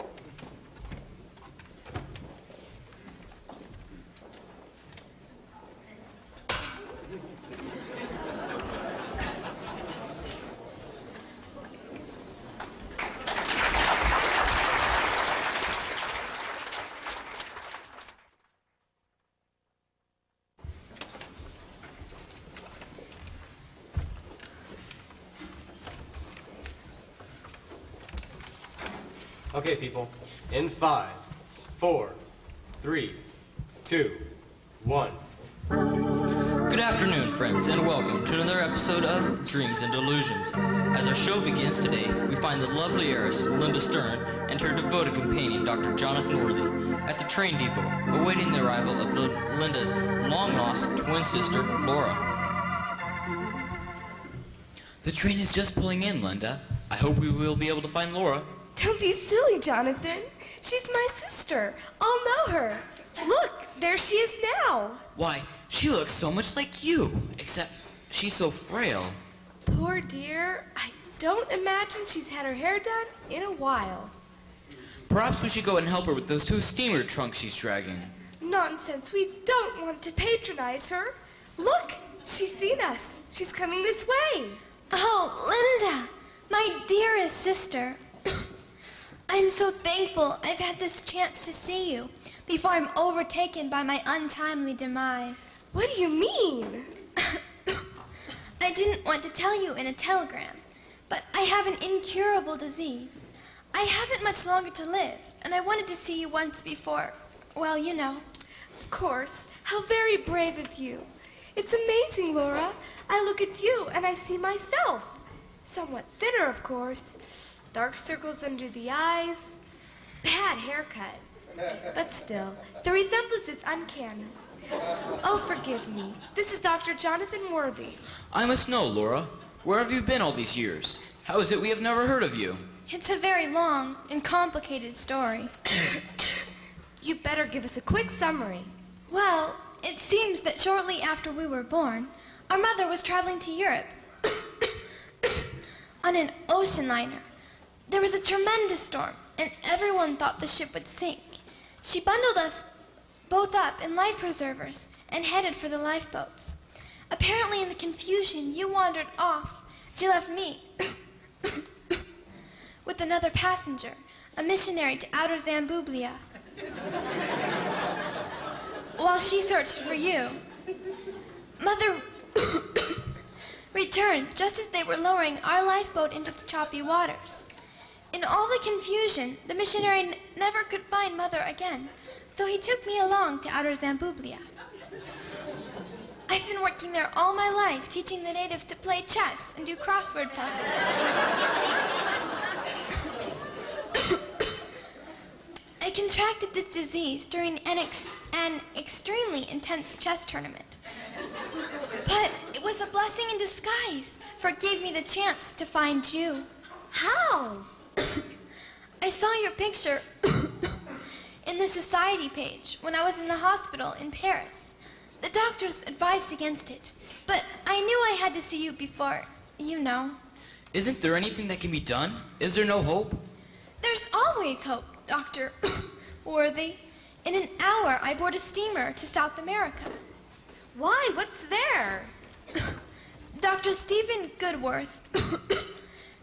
S1: Okay, people. In 5, 4, 3, 2, 1.
S2: Good afternoon, friends, and welcome to another episode of Dreams and Delusions. As our show begins today, we find the lovely heiress, Linda Stern, and her devoted companion, Dr. Jonathan Worthy, at the train depot, awaiting the arrival of Linda's long-lost twin sister, Laura.
S16: The train is just pulling in, Linda. I hope we will be able to find Laura.
S3: Don't be silly, Jonathan. She's my sister. I'll know her. Look, there she is now.
S16: Why, she looks so much like you, except she's so frail.
S3: Poor dear. I don't imagine she's had her hair done in a while.
S16: Perhaps we should go and help her with those 2 steamer trunks she's dragging.
S3: Nonsense. We don't want to patronize her. Look, she's seen us. She's coming this way.
S17: Oh, Linda, my dearest sister. I'm so thankful I've had this chance to see you before I'm overtaken by my untimely demise.
S3: What do you mean?
S17: I didn't want to tell you in a telegram, but I have an incurable disease. I haven't much longer to live, and I wanted to see you once before, well, you know.
S3: Of course. How very brave of you. It's amazing, Laura. I look at you and I see myself. Somewhat thinner, of course. Dark circles under the eyes. Bad haircut. But still, the resemblance is uncanny. Oh, forgive me. This is Dr. Jonathan Worthy.
S16: I must know, Laura. Where have you been all these years? How is it we have never heard of you?
S17: It's a very long and complicated story.
S3: You better give us a quick summary.
S17: Well, it seems that shortly after we were born, our mother was traveling to Europe on an ocean liner. There was a tremendous storm, and everyone thought the ship would sink. She bundled us both up in life preservers and headed for the lifeboats. Apparently, in the confusion, you wandered off. She left me with another passenger, a missionary to outer Zambublia, while she searched for you. Mother returned just as they were lowering our lifeboat into the choppy waters. In all the confusion, the missionary never could find Mother again, so he took me along to outer Zambublia. I've been working there all my life, teaching the natives to play chess and do crossword puzzles. I contracted this disease during an extremely intense chess tournament. But it was a blessing in disguise, for it gave me the chance to find you.
S3: How?
S17: I saw your picture in the society page when I was in the hospital in Paris. The doctors advised against it, but I knew I had to see you before, you know.
S16: Isn't there anything that can be done? Is there no hope?
S17: There's always hope, Dr. Worthy. In an hour, I board a steamer to South America.
S3: Why? What's there?
S17: Dr. Stephen Goodworth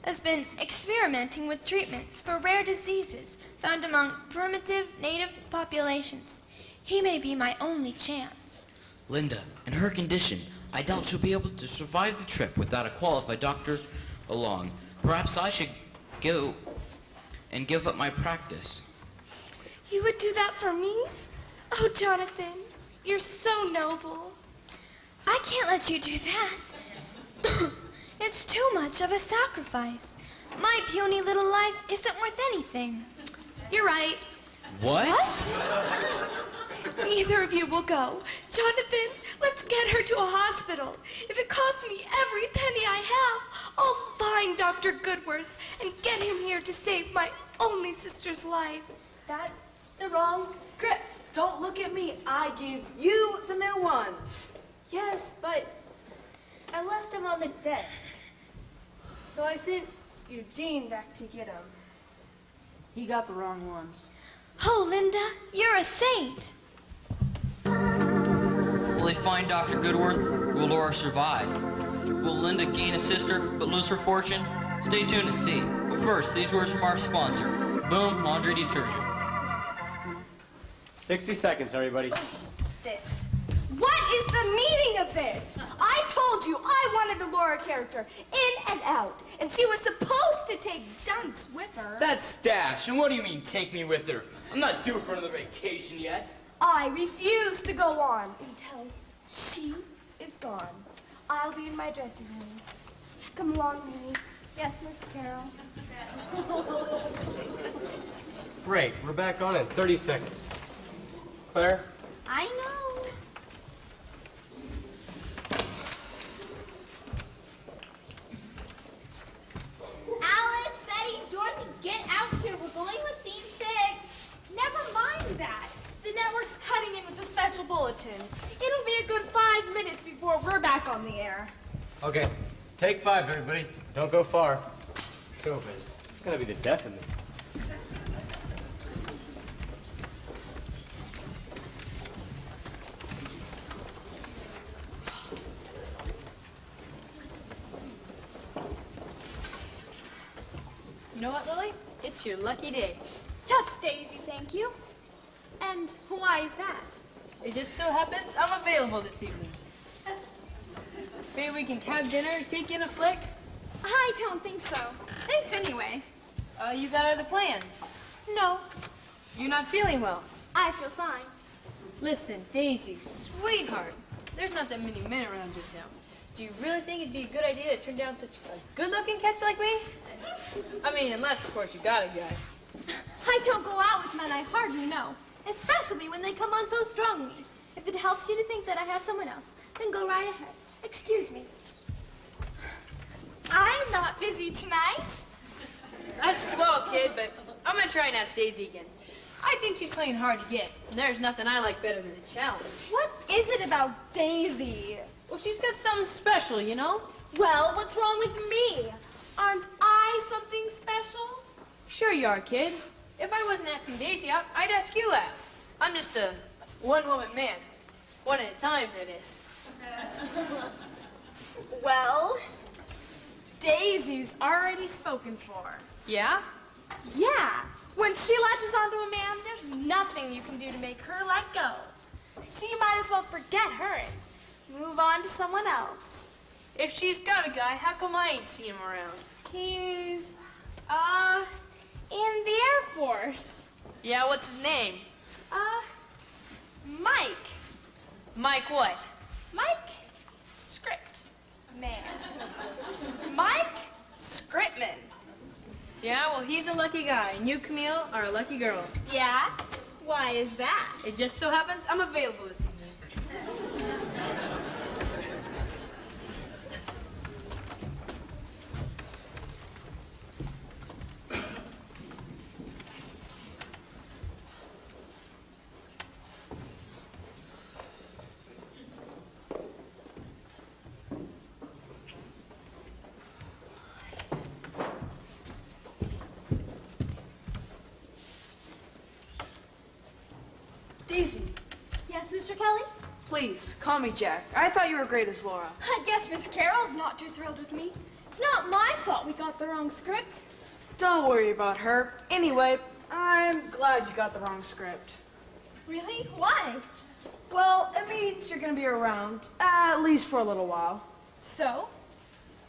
S17: has been experimenting with treatments for rare diseases found among primitive native populations. He may be my only chance.
S16: Linda, in her condition, I doubt she'll be able to survive the trip without a qualified doctor along. Perhaps I should go and give up my practice.
S3: You would do that for me? Oh, Jonathan, you're so noble.
S17: I can't let you do that. It's too much of a sacrifice. My puny little life isn't worth anything.
S3: You're right.
S16: What?
S3: Neither of you will go. Jonathan, Let's get her to a hospital. If it costs me every penny I have, I'll find Dr. Goodworth and get him here to save my only sister's life.
S5: That's the wrong script.
S12: Don't look at me. I gave you the new ones.
S13: Yes, but I left them on the desk. So I sent Eugene back to get them.
S11: You got the wrong ones.
S17: Oh, Linda, you're a saint.
S2: Will they find Dr. Goodworth? Will Laura survive? Will Linda gain a sister but lose her fortune? Stay tuned and see. But first, these words from our sponsor, Boom Laundry Detergent.
S1: 60 seconds, everybody.
S4: This. What is the meaning of this? I told you I wanted the Laura character in and out, and she was supposed to take Dunce with her.
S6: That's Dash, and what do you mean, take me with her? I'm not due for another vacation yet.
S4: I refuse to go on until she is gone. I'll be in my dressing room. Come along, Mimi. Yes, Miss Carol.
S1: Great, we're back on in 30 seconds. Claire?
S15: I know. Alice, Betty, Dorothy, get out here. We're going with scene 6.
S13: Never mind that. The network's cutting in with a special bulletin. It'll be a good 5 minutes before we're back on the air.
S1: Okay, take 5, everybody. Don't go far. Showbiz. It's gonna be the death of me.
S9: You know what, Lily? It's your lucky day.
S15: That's Daisy, thank you. And why is that?
S9: It just so happens I'm available this evening. Maybe we can have dinner, take in a flick.
S15: I don't think so. Thanks anyway.
S9: You got other plans?
S15: No,
S9: You're not feeling well.
S15: I feel fine.
S9: Listen, Daisy, sweetheart, there's not that many men around just now. Do you really think it'd be a good idea to turn down such a good-looking catch like me? I mean, unless, of course, you got a guy.
S15: I don't go out with men I hardly know, especially when they come on so strongly. If it helps you to think that I have someone else, then go right ahead. Excuse me.
S13: I'm not busy tonight.
S9: That's swell, kid, but I'm gonna try and ask Daisy again. I think she's playing hard to get, and there's nothing I like better than a challenge.
S13: What is it about Daisy?
S9: Well, she's got something special, you know?
S13: Well, what's wrong with me? Aren't I something special?
S9: Sure you are, kid. If I wasn't asking Daisy out, I'd ask you out. I'm just a one-woman man. One at a time, that is.
S13: Well, Daisy's already spoken for.
S9: Yeah?
S13: Yeah. When she latches onto a man, there's nothing you can do to make her let go. So you might as well forget her and move on to someone else.
S9: If she's got a guy, how come I ain't seen him around?
S13: He's, in the Air Force.
S9: Yeah, what's his name?
S13: Mike.
S9: Mike what?
S13: Mike Script Man. Mike Scriptman.
S9: Yeah, well, he's a lucky guy, and you, Camille, are a lucky girl.
S13: Yeah? Why is that?
S9: It just so happens I'm available this evening.
S12: Daisy,
S15: Yes, Mr. Kelly?
S12: please, call me Jack. I thought you were great as Laura.
S15: I guess Miss Carol's not too thrilled with me. It's not my fault we got the wrong script.
S12: Don't worry about her. Anyway, I'm glad you got the wrong script.
S15: Really? Why?
S12: Well, it means you're gonna be around, at least for a little while.
S15: So?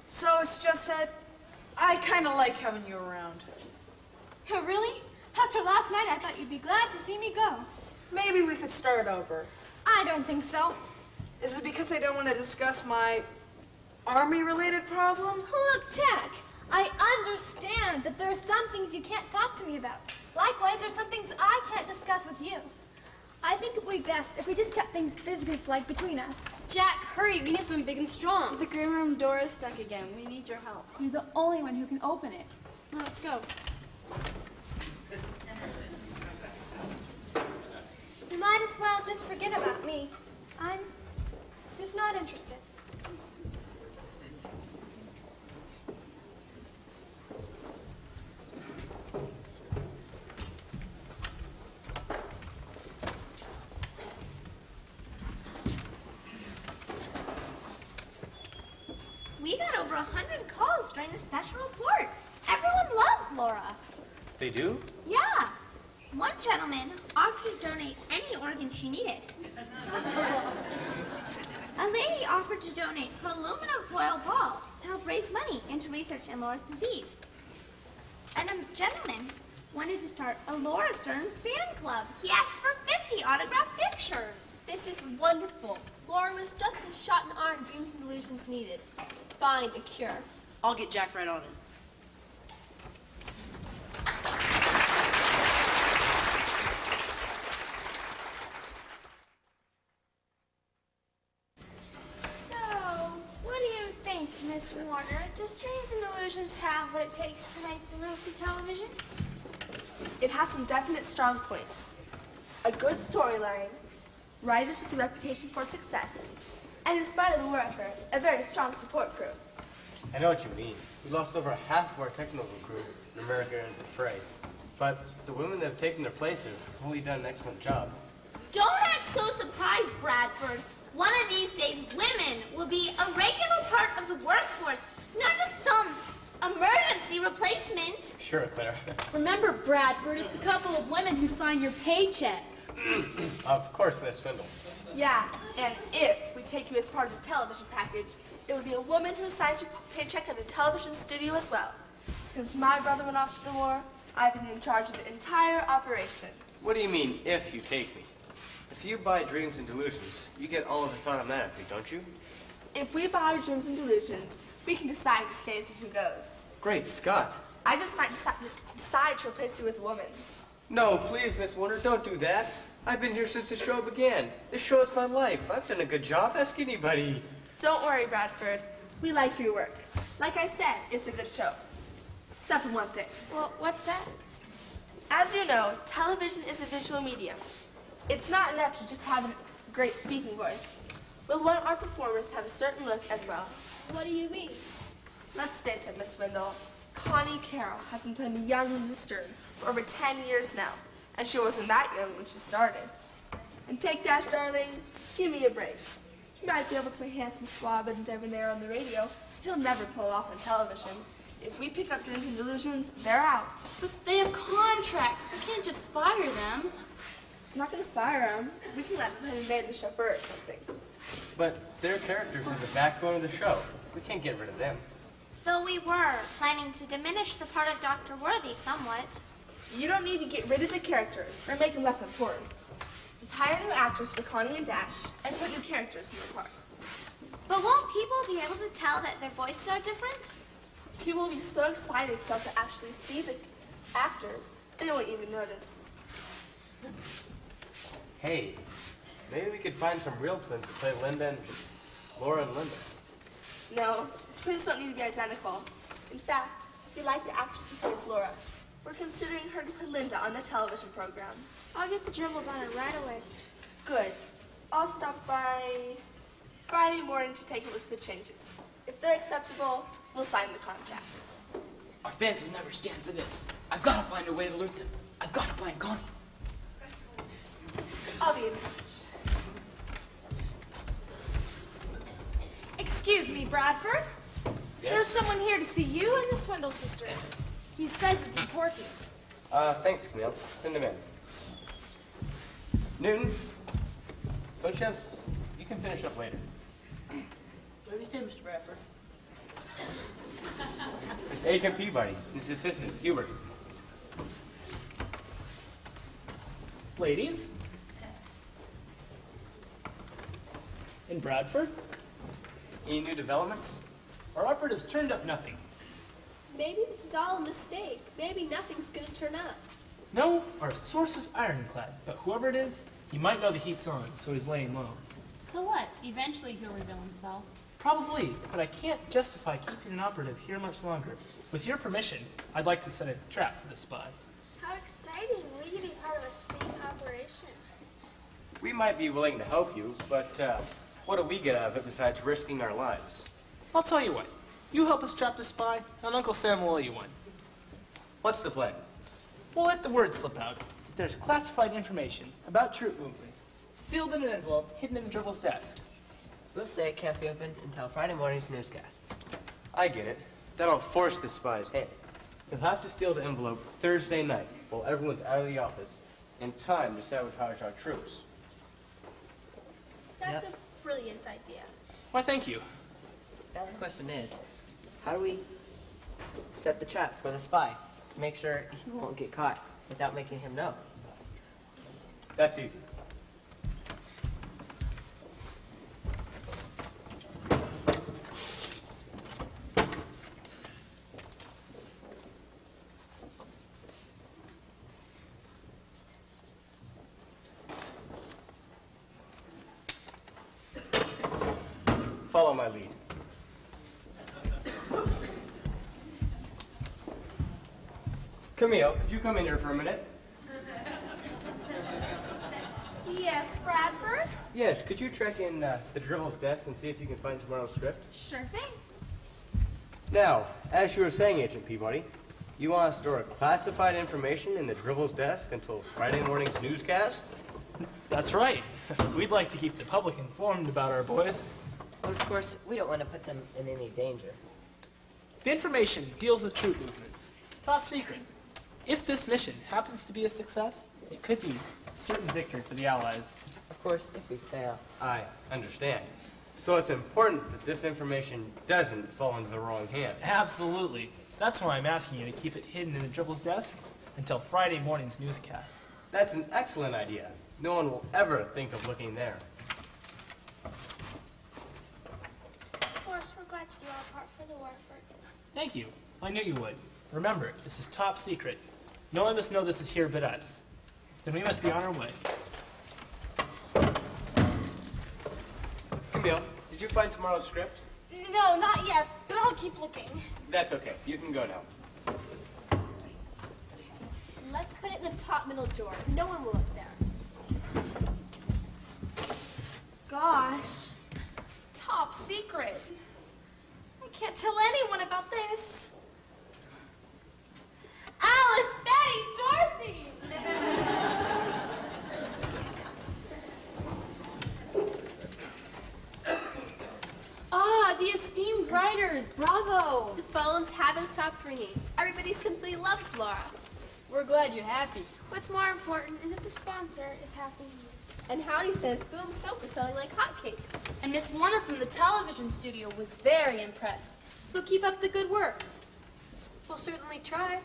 S12: So it's just that I kinda like having you around.
S15: Oh, really? After last night, I thought you'd be glad to see me go.
S12: Maybe we could start over.
S15: I don't think so.
S12: Is it because I don't want to discuss my army-related problem?
S15: Look, Jack, I understand that there are some things you can't talk to me about. Likewise, there are some things I can't discuss with you. I think it would be best if we just kept things business-like between us.
S8: Jack, hurry. We need something big and strong.
S7: The green room door is stuck again. We need your help.
S8: You're the only one who can open it. Well, let's go.
S15: You might as well just forget about me. I'm just not interested.
S18: We got over 100 calls during the special report. Everyone loves Laura.
S1: They do?
S18: Yeah. One gentleman offered to donate any organ she needed. A lady offered to donate her aluminum foil ball to help raise money into research in Laura's disease. And a gentleman wanted to start a Laura Stern fan club. He asked for 50 autographed pictures.
S8: This is wonderful. Laura was just the shot in arm dreams and delusions needed. Find a cure.
S11: I'll get Jack right on it.
S15: So, what do you think, Miss Warner? Does Dreams and Illusions have what it takes to make the move to television?
S5: It has some definite strong points. A good storyline, writers with a reputation for success, and in spite of the war effort, a very strong support crew.
S1: I know what you mean. We lost over half of our technical crew in America into the fray. But the women that have taken their place have really done an excellent job.
S18: Don't act so surprised, Bradford. One of these days, women will be a regular part of the workforce, not just some emergency replacement.
S1: Sure, Claire.
S9: Remember, Bradford, it's a couple of women who sign your paycheck.
S1: Of course, Miss Swindle.
S5: Yeah, and if we take you as part of the television package, it will be a woman who signs your paycheck at the television studio as well. Since my brother went off to the war, I've been in charge of the entire operation.
S1: What do you mean, if you take me? If you buy Dreams and Delusions, you get all of us automatically, don't you?
S5: If we buy our dreams and delusions, we can decide who stays and who goes.
S1: Great Scott.
S5: I just might decide to replace you with a woman.
S1: No, please, Miss Warner, don't do that. I've been here since the show began. This show is my life. I've done a good job. Ask anybody.
S5: Don't worry, Bradford. We like your work. Like I said, it's a good show. Except for one thing.
S15: Well, what's that?
S5: As you know, television is a visual medium. It's not enough to just have a great speaking voice. We'll want our performers to have a certain look as well.
S8: What do you mean?
S5: Let's face it, Miss Swindle. Connie Carroll has been playing the young Linda Stern for over 10 years now, and she wasn't that young when she started. And take Dash, darling, give me a break. He might be able to play handsome swab and debonair on the radio. He'll never pull it off on television. If we pick up Dreams and Delusions, they're out.
S9: But they have contracts. We can't just fire them.
S5: I'm not going to fire them. We can let them play the maid of the chauffeur or something.
S1: But their characters are the backbone of the show. We can't get rid of them.
S18: Though we were planning to diminish the part of Dr. Worthy somewhat.
S5: You don't need to get rid of the characters or make them less important. Just hire new actors for Connie and Dash and put new characters in their part.
S18: But won't people be able to tell that their voices are different?
S5: People will be so excited to be able to actually see the actors, they won't even notice.
S1: Hey, maybe we could find some real twins to play Linda and Laura and Linda.
S5: No, the twins don't need to be identical. In fact, we like the actress who plays Laura. We're considering her to play Linda on the television program.
S15: I'll get the dribbles on it right away.
S5: Good. I'll stop by Friday morning to take a look at the changes. If they're acceptable, we'll sign the contracts.
S16: Our fans will never stand for this. I've got to find a way to alert them. I've got to find Connie.
S5: I'll be in touch.
S13: Excuse me, Bradford.
S1: Yes?
S13: There's someone here to see you and the Swindle sisters. He says it's important.
S1: Thanks, Camille. Send him in. Newton, don't you have... You can finish up later.
S11: What do you say, Mr. Bradford?
S1: It's Agent Peabody and his assistant, Hubert.
S6: Ladies? In Bradford?
S1: Any new developments?
S6: Our operatives turned up nothing.
S8: Maybe this is all a mistake. Maybe nothing's gonna turn up.
S6: No, our source is ironclad, but whoever it is, He might know the heat's on, so he's laying low.
S9: So what? Eventually he'll reveal himself.
S6: Probably, but I can't justify keeping an operative here much longer. With your permission, I'd like to set a trap for the spy.
S15: How exciting. We can be part of a sting operation.
S1: We might be willing to help you, but what do we get out of it besides risking our lives?
S6: I'll tell you what. You help us trap the spy, and Uncle Sam will owe you one.
S1: What's the plan?
S6: We'll let the word slip out. There's classified information about troop movements, sealed in an envelope hidden in Dribble's desk.
S10: We'll say it can't be opened until Friday morning's newscast.
S1: I get it. That'll force the spy's hand. He'll have to steal the envelope Thursday night while everyone's out of the office in time to sabotage our troops.
S15: That's a brilliant idea.
S6: Why, thank you.
S10: Now the question is, how do we set the trap for the spy to make sure he won't get caught without making him know?
S1: That's easy. Follow my lead. Camille, could you come in here for a minute?
S13: Yes, Bradford?
S1: Yes, could you check in the Dribble's desk and see if you can find tomorrow's script?
S13: Sure thing.
S1: Now, as you were saying, Agent Peabody, you want to store classified information in the Dribble's desk until Friday morning's newscast?
S6: That's right. We'd like to keep the public informed about our boys.
S10: But of course, we don't want to put them in any danger.
S6: The information deals with troop movements. Top secret. If this mission happens to be a success, it could be a certain victory for the Allies.
S10: Of course, if we fail.
S1: I understand. So it's important that this information doesn't fall into the wrong hands.
S6: Absolutely. That's why I'm asking you to keep it hidden in the Dribble's desk until Friday morning's newscast.
S1: That's an excellent idea. No one will ever think of looking there.
S15: Of course, we're glad to do our part for the war effort.
S6: Thank you. I knew you would. Remember, this is top secret. No one must know this is here but us. Then we must be on our way.
S1: Camille, did you find tomorrow's script?
S13: No, not yet, but I'll keep looking.
S1: That's okay. You can go now.
S15: Let's put it in the top middle drawer. No one will look there.
S13: Gosh, top secret. I can't tell anyone about this. Alice, Betty, Dorothy!
S9: Ah, the esteemed writers, bravo!
S15: The phones haven't stopped ringing. Everybody simply loves Laura.
S9: We're glad you're happy.
S15: What's more important is that the sponsor is happy. And Howdy says Boom Soap is selling like hotcakes.
S9: And Miss Warner from the television studio was very impressed. So keep up the good work.
S13: We'll certainly try.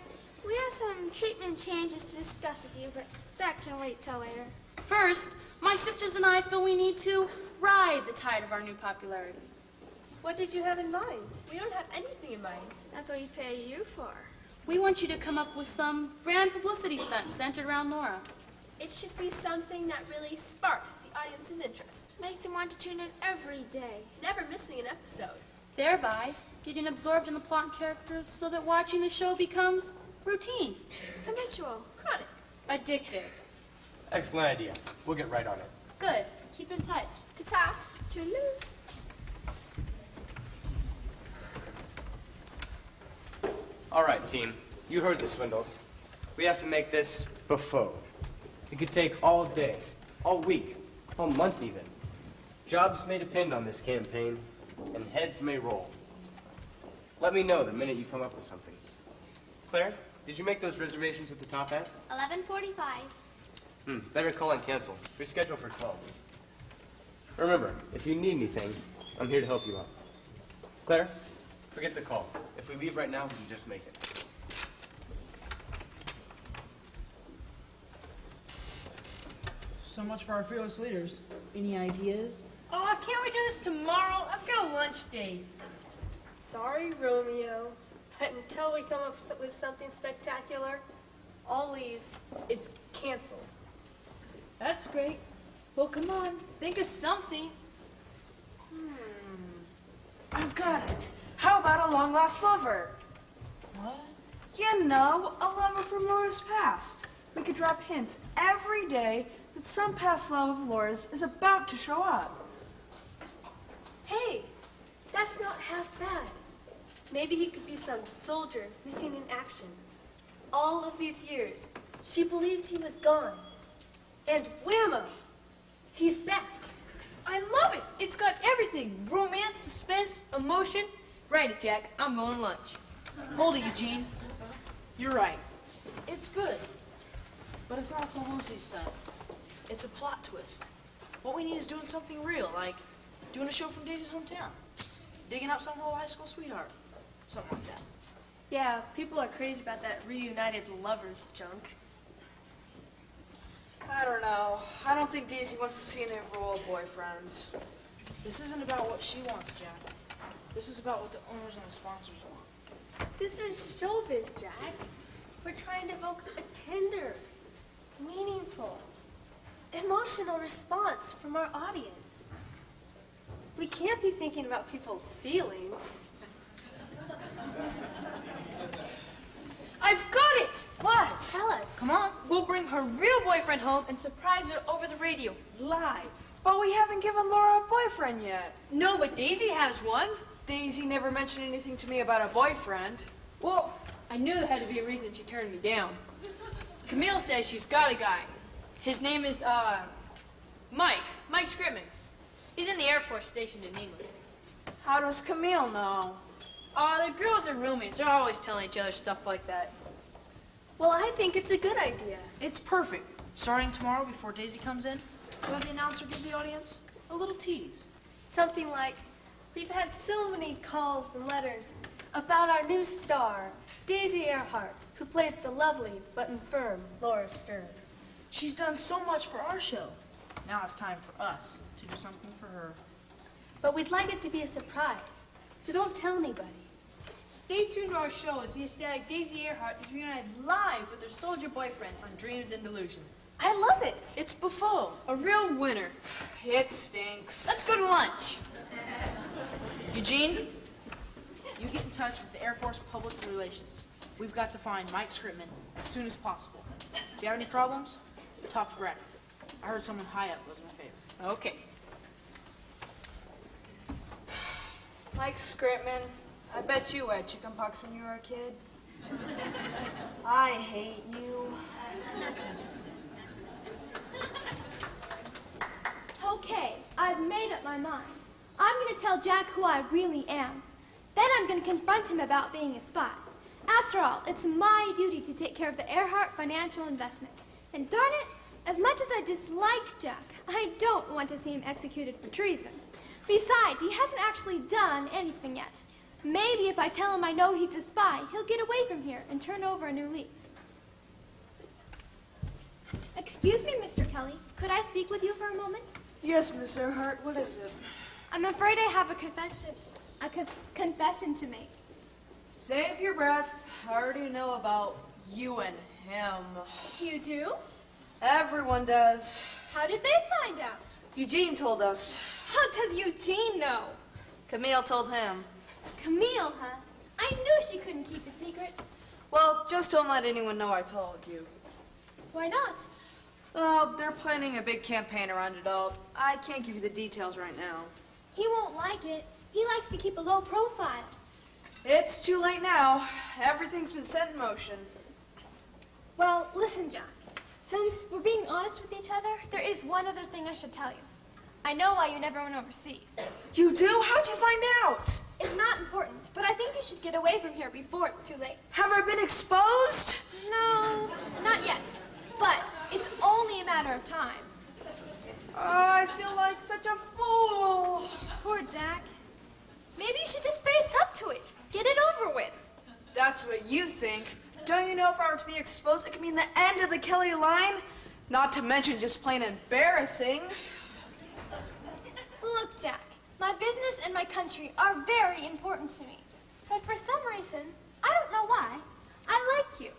S15: We have some treatment changes to discuss with you, but that can wait till later.
S9: First, my sisters and I feel we need to ride the tide of our new popularity.
S13: What did you have in mind?
S15: We don't have anything in mind. That's what we pay you for.
S9: We want you to come up with some grand publicity stunt centered around Laura.
S15: It should be something that really sparks the audience's interest. Make them want to tune in every day, never missing an episode.
S9: Thereby, getting absorbed in the plot and characters so that watching the show becomes routine.
S15: Habitual, chronic.
S9: Addictive.
S1: Excellent idea. We'll get right on it.
S9: Good. Keep in touch.
S15: Ta-ta. Toodaloo.
S1: All right, team. You heard the Swindles. We have to make this before. It could take all day, all week, all month even. Jobs may depend on this campaign, and heads may roll. Let me know the minute you come up with something. Claire, did you make those reservations at the top end?
S18: 11:45.
S1: Better call and cancel. We're scheduled for 12. Remember, if you need anything, I'm here to help you out. Claire, forget the call. If we leave right now, we can just make it.
S11: So much for our fearless leaders. Any ideas?
S13: Oh, can't we do this tomorrow? I've got a lunch date. Sorry, Romeo, but until we come up with something spectacular, I'll leave. It's canceled.
S9: That's great. Well, come on. Think of something.
S12: I've got it. How about a long-lost lover?
S11: What?
S12: You know, a lover from Laura's past. We could drop hints every day that some past love of Laura's is about to show up.
S5: Hey, that's not half bad. Maybe he could be some soldier missing in action. All of these years, she believed he was gone. And whammo, he's back.
S9: I love it. It's got everything. Romance, suspense, emotion. Write it, Jack. I'm going to lunch.
S11: Hold it, Eugene. You're right. It's good. But it's not publicity stunt. It's a plot twist. What we need is doing something real, like doing a show from Daisy's hometown. Digging up some old high school sweetheart. Something like that.
S5: Yeah, people are crazy about that reunited lovers junk.
S12: I don't know. I don't think Daisy wants to see any of her old boyfriends.
S11: This isn't about what she wants, Jack. This is about what the owners and the sponsors want.
S5: This is showbiz, Jack. We're trying to evoke a tender, meaningful, emotional response from our audience. We can't be thinking about people's feelings.
S9: I've got it!
S5: What? Tell us.
S9: Come on. We'll bring her real boyfriend home and surprise her over the radio, live.
S12: But we haven't given Laura a boyfriend yet.
S9: No, but Daisy has one.
S12: Daisy never mentioned anything to me about a boyfriend.
S9: Well, I knew there had to be a reason she turned me down. Camille says she's got a guy. His name is, Mike Scrimming. He's in the Air Force stationed in England.
S12: How does Camille know?
S9: The girls are roommates. They're always telling each other stuff like that.
S5: Well, I think it's a good idea.
S11: It's perfect. Starting tomorrow before Daisy comes in, we'll have the announcer give the audience a little tease.
S5: Something like, we've had so many calls and letters about our new star, Daisy Earhart, who plays the lovely but infirm Laura Stern.
S11: She's done so much for our show. Now it's time for us to do something for her.
S5: But we'd like it to be a surprise, so don't tell anybody.
S9: Stay tuned to our show as the ecstatic Daisy Earhart is reunited live with her soldier boyfriend on Dreams and Delusions.
S5: I love it.
S11: It's Buffo.
S9: A real winner.
S12: It stinks.
S9: Let's go to lunch.
S11: Eugene, you get in touch with the Air Force Public Relations. We've got to find Mike Scrimming as soon as possible. If you have any problems, talk to Bradford. I heard someone high up was in favor.
S9: Okay.
S12: Mike Scripman, I bet you had chickenpox when you were a kid. I hate you.
S17: Okay, I've made up my mind. I'm going to tell Jack who I really am. Then I'm going to confront him about being a spy. After all, it's my duty to take care of the Earhart financial investment. And darn it, as much as I dislike Jack, I don't want to see him executed for treason. Besides, he hasn't actually done anything yet. Maybe if I tell him I know he's a spy, he'll get away from here and turn over a new leaf. Excuse me, Mr. Kelly. Could I speak with you for a moment?
S12: Yes, Miss Earhart, what is it?
S17: I'm afraid I have a confession to make.
S12: Save your breath. I already know about you and him.
S17: You do?
S12: Everyone does.
S17: How did they find out?
S12: Eugene told us.
S17: How does Eugene know?
S12: Camille told him.
S17: Camille, huh? I knew she couldn't keep a secret.
S12: Well, just don't let anyone know I told you.
S17: Why not?
S12: Oh, they're planning a big campaign around it all. I can't give you the details right now.
S17: He won't like it. He likes to keep a low profile.
S12: It's too late now. Everything's been set in motion.
S17: Well, listen, Jack. Since we're being honest with each other, there is one other thing I should tell you. I know why you never went overseas.
S12: You do? How'd you find out?
S17: It's not important, but I think you should get away from here before it's too late.
S12: Have I been exposed?
S17: No, not yet. But it's only a matter of time.
S12: I feel like such a fool.
S17: Poor Jack. Maybe you should just face up to it. Get it over with.
S12: That's what you think. Don't you know if I were to be exposed, it could mean the end of the Kelly line? Not to mention just plain embarrassing.
S17: Look, Jack, my business and my country are very important to me. But for some reason, I don't know why, I like you.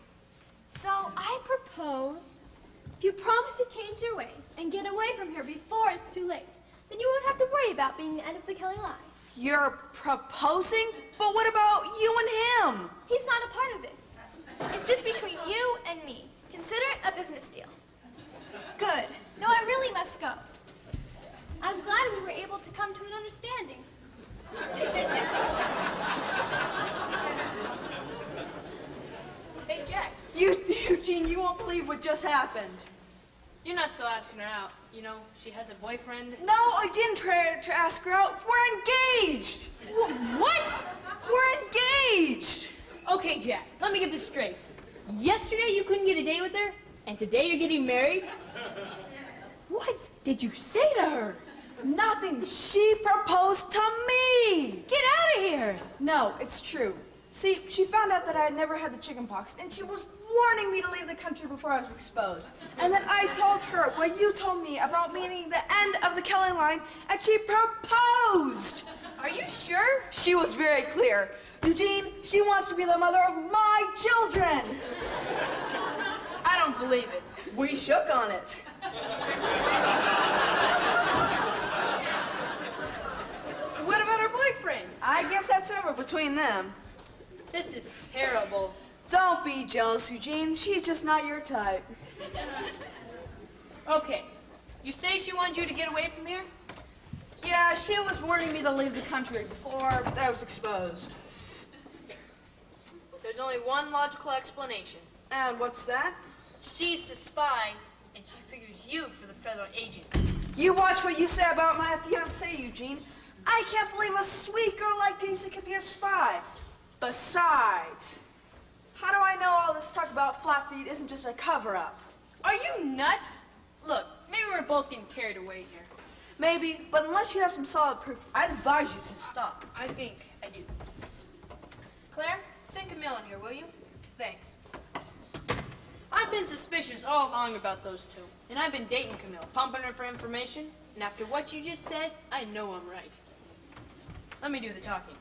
S17: So I propose
S15: If you promise to change your ways and get away from here before it's too late, then you won't have to worry about being the end of the Kelly line.
S12: You're proposing? But what about you and him?
S15: He's not a part of this. It's just between you and me. Consider it a business deal. Good. No, I really must go. I'm glad we were able to come to an understanding.
S9: Hey, Jack.
S12: Eugene, you won't believe what just happened.
S9: You're not still asking her out. You know, she has a boyfriend.
S12: No, I didn't try to ask her out. We're engaged.
S9: What?
S12: We're engaged.
S9: Okay, Jack, let me get this straight. Yesterday you couldn't get a date with her, and today you're getting married? What did you say to her?
S12: Nothing. She proposed to me.
S9: Get out of here.
S12: No, it's true. See, she found out that I had never had the chicken pox, and she was warning me to leave the country before I was exposed. And then I told her what you told me about meaning the end of the Kelly line, and she proposed.
S9: Are you sure?
S12: She was very clear. Eugene, she wants to be the mother of my children.
S9: I don't believe it.
S12: We shook on it.
S9: What about her boyfriend?
S12: I guess that's over between them.
S9: This is terrible.
S12: Don't be jealous, Eugene. She's just not your type.
S9: Okay, you say she wanted you to get away from here?
S12: Yeah, she was warning me to leave the country before I was exposed.
S9: There's only one logical explanation.
S12: And what's that?
S9: She's the spy, and she figures you for the federal agent.
S12: You watch what you say about my fiancé, Eugene. I can't believe a sweet girl like Daisy could be a spy. Besides, how do I know all this talk about flat feet isn't just a cover-up?
S9: Are you nuts? Look, maybe we're both getting carried away here.
S12: Maybe, but unless you have some solid proof, I'd advise you to stop.
S9: I think I do. Claire, send Camille in here, will you? Thanks. I've been suspicious all along about those two, and I've been dating Camille, pumping her for information, and after what you just said, I know I'm right. Let me do the talking.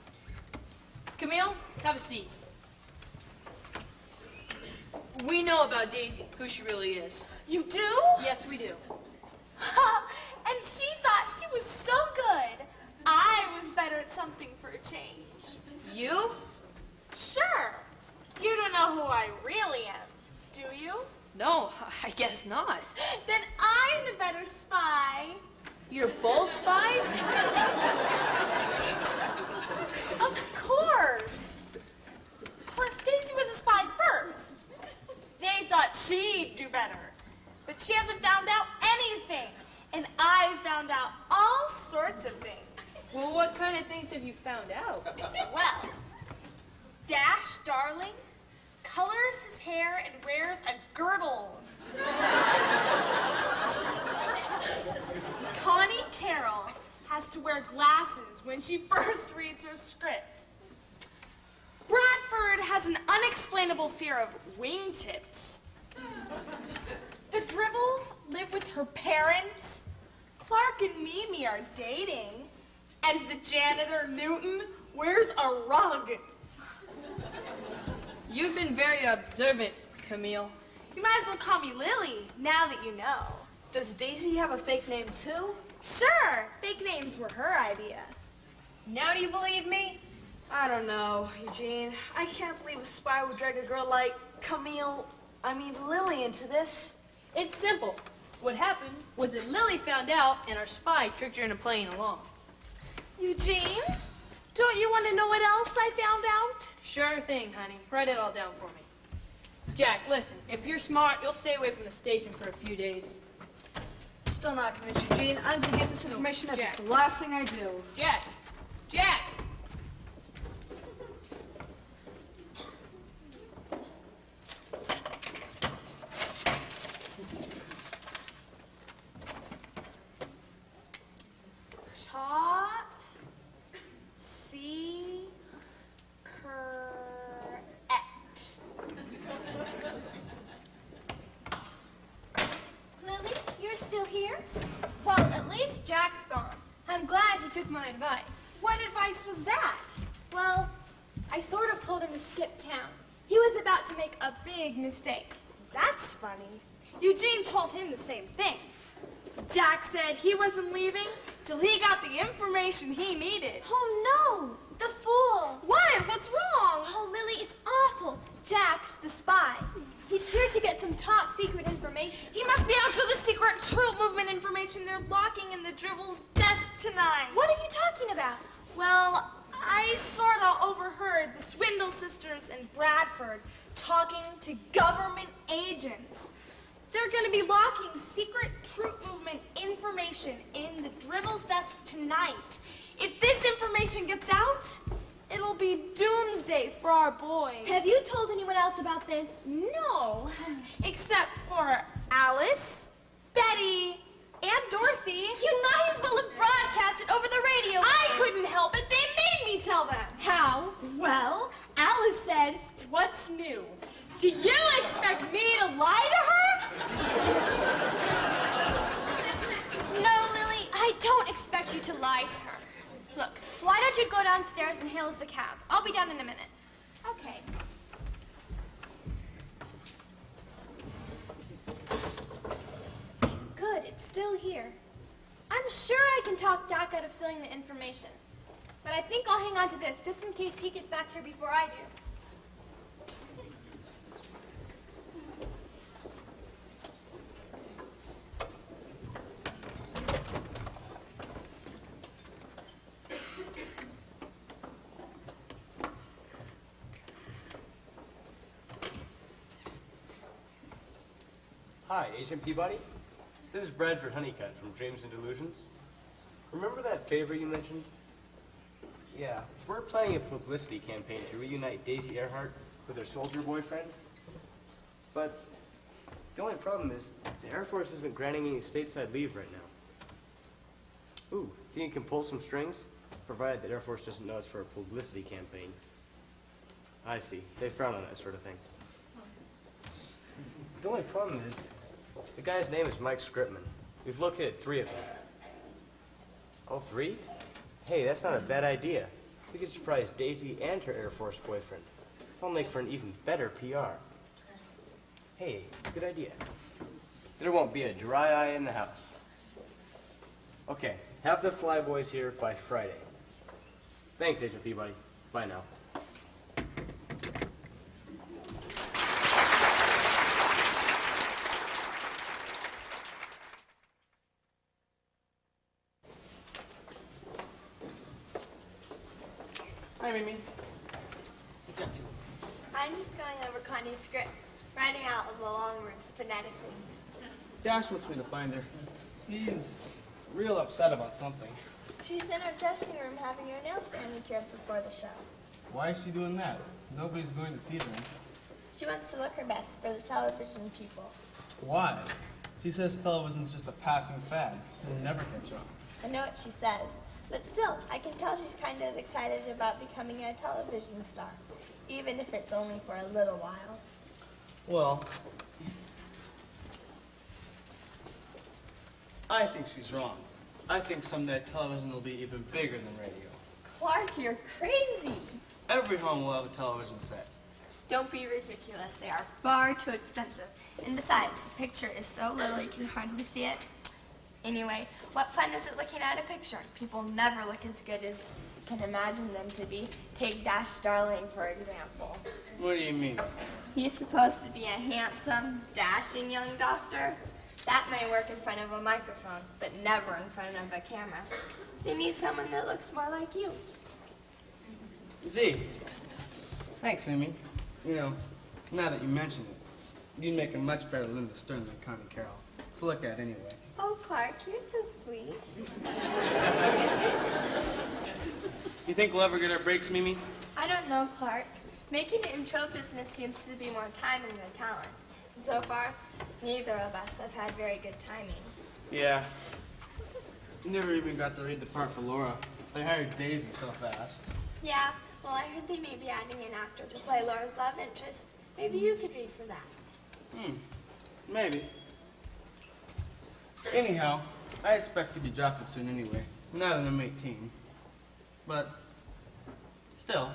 S9: Camille, have a seat. We know about Daisy, who she really is.
S13: You do?
S9: Yes, we do.
S13: And she thought she was so good. I was better at something for a change.
S9: You?
S13: Sure. You don't know who I really am, do you?
S9: No, I guess not.
S13: Then I'm the better spy.
S9: You're both spies?
S13: Of course. Of course, Daisy was a spy first. They thought she'd do better. But she hasn't found out anything. And I found out all sorts of things.
S9: Well, what kind of things have you found out?
S13: Well, Dash Darling colors his hair and wears a girdle. Connie Carroll has to wear glasses when she first reads her script. Bradford has an unexplainable fear of wingtips. The Dribbles live with her parents. Clark and Mimi are dating. And the janitor, Newton, wears a rug.
S9: You've been very observant, Camille.
S13: You might as well call me Lily, now that you know.
S12: Does Daisy have a fake name too?
S13: Sure, fake names were her idea.
S9: Now do you believe me?
S12: I don't know, Eugene. I can't believe a spy would drag a girl like Lily into this.
S9: It's simple. What happened was that Lily found out and our spy tricked her into playing along.
S13: Eugene, don't you want to know what else I found out?
S9: Sure thing, honey. Write it all down for me. Jack, listen, if you're smart, you'll stay away from the station for a few days.
S12: Still not convinced, Eugene. I'm gonna get this information out. It's the last thing I do.
S9: Jack! Jack!
S13: Top
S15: Lily, you're still here? Well, at least Jack's gone. I'm glad he took my advice.
S13: What advice was that?
S15: Well, I sort of told him to skip town. He was about to make a big mistake.
S13: That's funny. Eugene told him the same thing. Jack said he wasn't leaving till he got the information he needed.
S15: Oh no! The fool!
S13: What? What's wrong?
S15: Oh, Lily, it's awful. Jack's the spy. He's here to get some top secret information.
S13: He must be after the secret troop movement information they're locking in the Dribble's desk tonight.
S15: What are you talking about?
S13: Well, I sort of overheard the Swindle sisters and Bradford talking to government agents. They're going to be locking secret troop movement information in the Dribble's desk tonight. If this information gets out, it'll be doomsday for our boys.
S15: Have you told anyone else about this?
S13: No, except for Alice, Betty, and Dorothy.
S15: You might as well have broadcast it over the radio.
S13: I couldn't help it. They made me tell them.
S15: How?
S13: Well, Alice said, "What's new? Do you expect me to lie to her?"
S15: No, Lily, I don't expect you to lie to her. Look, why don't you go downstairs and hail us a cab? I'll be down in a minute.
S13: Okay.
S15: Good, it's still here. I'm sure I can talk Doc out of stealing the information. But I think I'll hang on to this just in case he gets back here before I do.
S1: Hi, Agent Peabody. This is Bradford Honeycutt from Dreams and Delusions. Remember that favor you mentioned? Yeah, we're planning a publicity campaign to reunite Daisy Earhart with her soldier boyfriend. But the only problem is the Air Force isn't granting any stateside leave right now. Ooh, think you can pull some strings? Provided the Air Force doesn't know it's for a publicity campaign. I see. They frown on that sort of thing. The only problem is the guy's name is Mike Scripman. We've located 3 of them. All 3? Hey, that's not a bad idea. We could surprise Daisy and her Air Force boyfriend. That'll make for an even better PR. Hey, good idea. There won't be a dry eye in the house. Okay, have the flyboys here by Friday. Thanks, Agent Peabody. Bye now.
S6: Hi, Mimi.
S18: I'm just going over Connie's script, writing out all the long words phonetically.
S6: Dash wants me to find her. He's real upset about something.
S18: She's in her dressing room having her nails manicured before the show.
S6: Why is she doing that? Nobody's going to see them.
S18: She wants to look her best for the television people.
S6: Why? She says television's just a passing fad. It'll never catch on.
S18: I know what she says, but still, I can tell she's kind of excited about becoming a television star, even if it's only for a little while.
S6: Well, I think she's wrong. I think someday television will be even bigger than radio.
S18: Clark, you're crazy.
S6: Every home will have a television set.
S18: Don't be ridiculous. They are far too expensive. And besides, the picture is so little you can hardly see it. Anyway, what fun is it looking at a picture? People never look as good as you can imagine them to be. Take Dash Darling, for example.
S6: What do you mean?
S18: He's supposed to be a handsome, dashing young doctor. That may work in front of a microphone, but never in front of a camera. They need someone that looks more like you.
S6: Gee, thanks, Mimi. You know, now that you mention it, you'd make a much better Linda Stern than Connie Carroll. To look at anyway.
S18: Oh, Clark, you're so sweet.
S6: You think we'll ever get our breaks, Mimi?
S18: I don't know, Clark. Making it in show business seems to be more timing than talent. And so far, neither of us have had very good timing.
S6: Yeah. You never even got to read the part for Laura. They hired Daisy so fast.
S18: Yeah, well, I heard they may be adding an actor to play Laura's love interest. Maybe you could read for that.
S6: Maybe. Anyhow, I expect to be drafted soon anyway, now that I'm 18. But, still,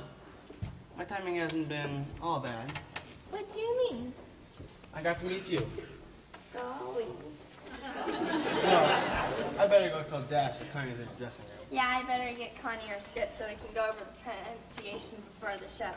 S6: my timing hasn't been all bad.
S18: What do you mean?
S6: I got to meet you.
S5: Golly.
S6: I better go tell Dash that Connie's in the dressing room.
S18: Yeah, I better get Connie her script so we can go over the pronunciations for the show.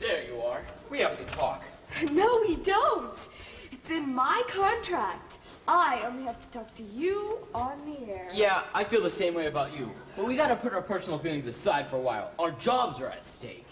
S16: There you are. We have to talk.
S3: No, we don't. It's in my contract. I only have to talk to you on the air.
S19: Yeah, I feel the same way about you. But we gotta put our personal feelings aside for a while. Our jobs are at stake.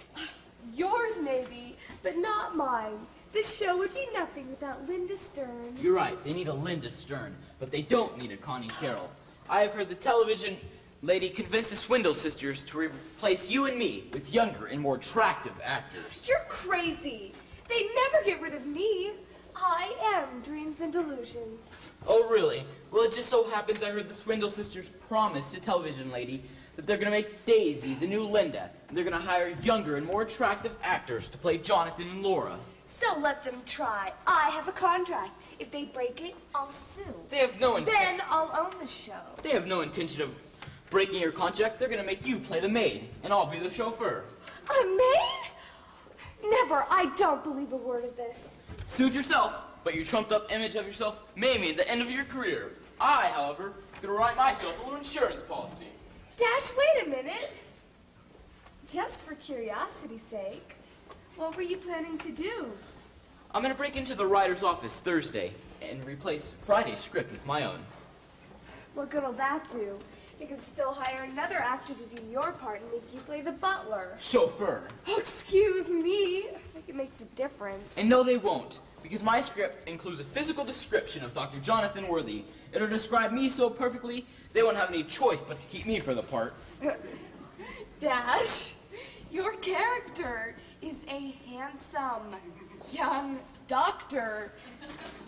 S3: Yours maybe, but not mine. This show would be nothing without Linda Stern.
S19: You're right, they need a Linda Stern, but they don't need a Connie Carroll. I have heard the television lady convinced the Swindle sisters to replace you and me with younger and more attractive actors.
S3: You're crazy. They never get rid of me. I am Dreams and Delusions.
S19: Oh, really? Well, it just so happens I heard the Swindle sisters promise the television lady that they're gonna make Daisy the new Linda, and they're gonna hire younger and more attractive actors to play Jonathan and Laura.
S3: So let them try. I have a contract. If they break it, I'll sue.
S19: They have no
S3: Then I'll own the show.
S19: They have no intention of breaking your contract. They're gonna make you play the maid, and I'll be the chauffeur.
S3: A maid? Never. I don't believe a word of this.
S19: Suit yourself, but your trumped-up image of yourself may mean the end of your career. I, however, could write myself a little insurance policy.
S3: Dash, wait a minute. Just for curiosity's sake, what were you planning to do?
S19: I'm gonna break into the writer's office Thursday and replace Friday's script with my own.
S3: What good'll that do? You can still hire another actor to do your part and make you play the butler.
S19: Chauffeur.
S3: Oh, excuse me. I think it makes a difference.
S19: And no, they won't, because my script includes a physical description of Dr. Jonathan Worthy. It'll describe me so perfectly, they won't have any choice but to keep me for the part.
S3: Dash, your character is a handsome, young doctor.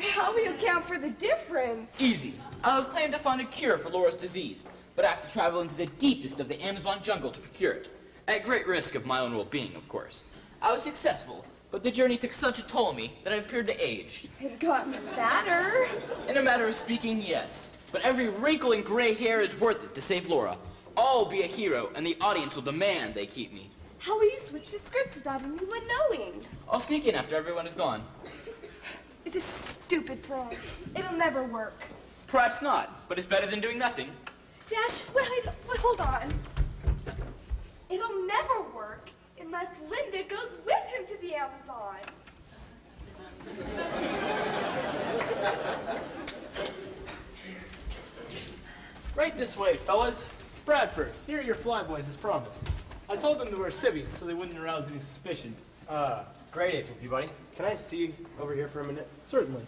S3: How will you account for the difference?
S19: Easy. I was planning to find a cure for Laura's disease, but I have to travel into the deepest of the Amazon jungle to procure it. At great risk of my own well-being, of course. I was successful, but the journey took such a toll on me that I've appeared to age.
S3: It got fatter.
S19: In a matter of speaking, yes. But every wrinkle and gray hair is worth it to save Laura. I'll be a hero, and the audience will demand they keep me.
S3: How will you switch the scripts without anyone knowing?
S19: I'll sneak in after everyone is gone.
S3: It's a stupid plan. It'll never work.
S19: Perhaps not, but it's better than doing nothing.
S3: Dash, wait, hold on. It'll never work unless Linda goes with him to the Amazon.
S6: Right this way, fellas. Bradford, here are your flyboys as promised. I told them to wear civvies so they wouldn't arouse any suspicion.
S1: Great, Agent Peabody. Can I see you over here for a minute?
S6: Certainly.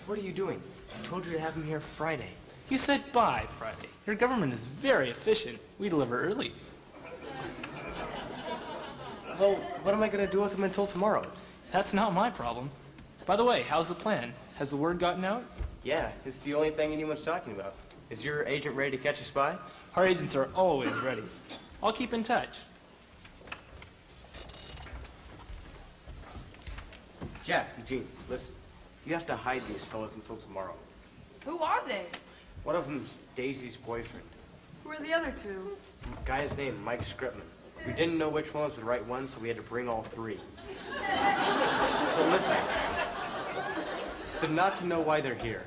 S1: What are you doing? I told you to have him here Friday.
S6: You said by Friday. Your government is very efficient. We deliver early.
S1: Well, what am I going to do with him until tomorrow?
S6: That's not my problem. By the way, how's the plan? Has the word gotten out?
S1: Yeah, it's the only thing anyone's talking about. Is your agent ready to catch a spy?
S6: Our agents are always ready. I'll keep in touch.
S1: Jack, Eugene, listen. You have to hide these fellas until tomorrow.
S13: Who are they?
S1: One of them's Daisy's boyfriend.
S12: Who are the other two?
S1: Guy's name, Mike Scripman. We didn't know which one was the right one, so we had to bring all three. But listen, they're not to know why they're here.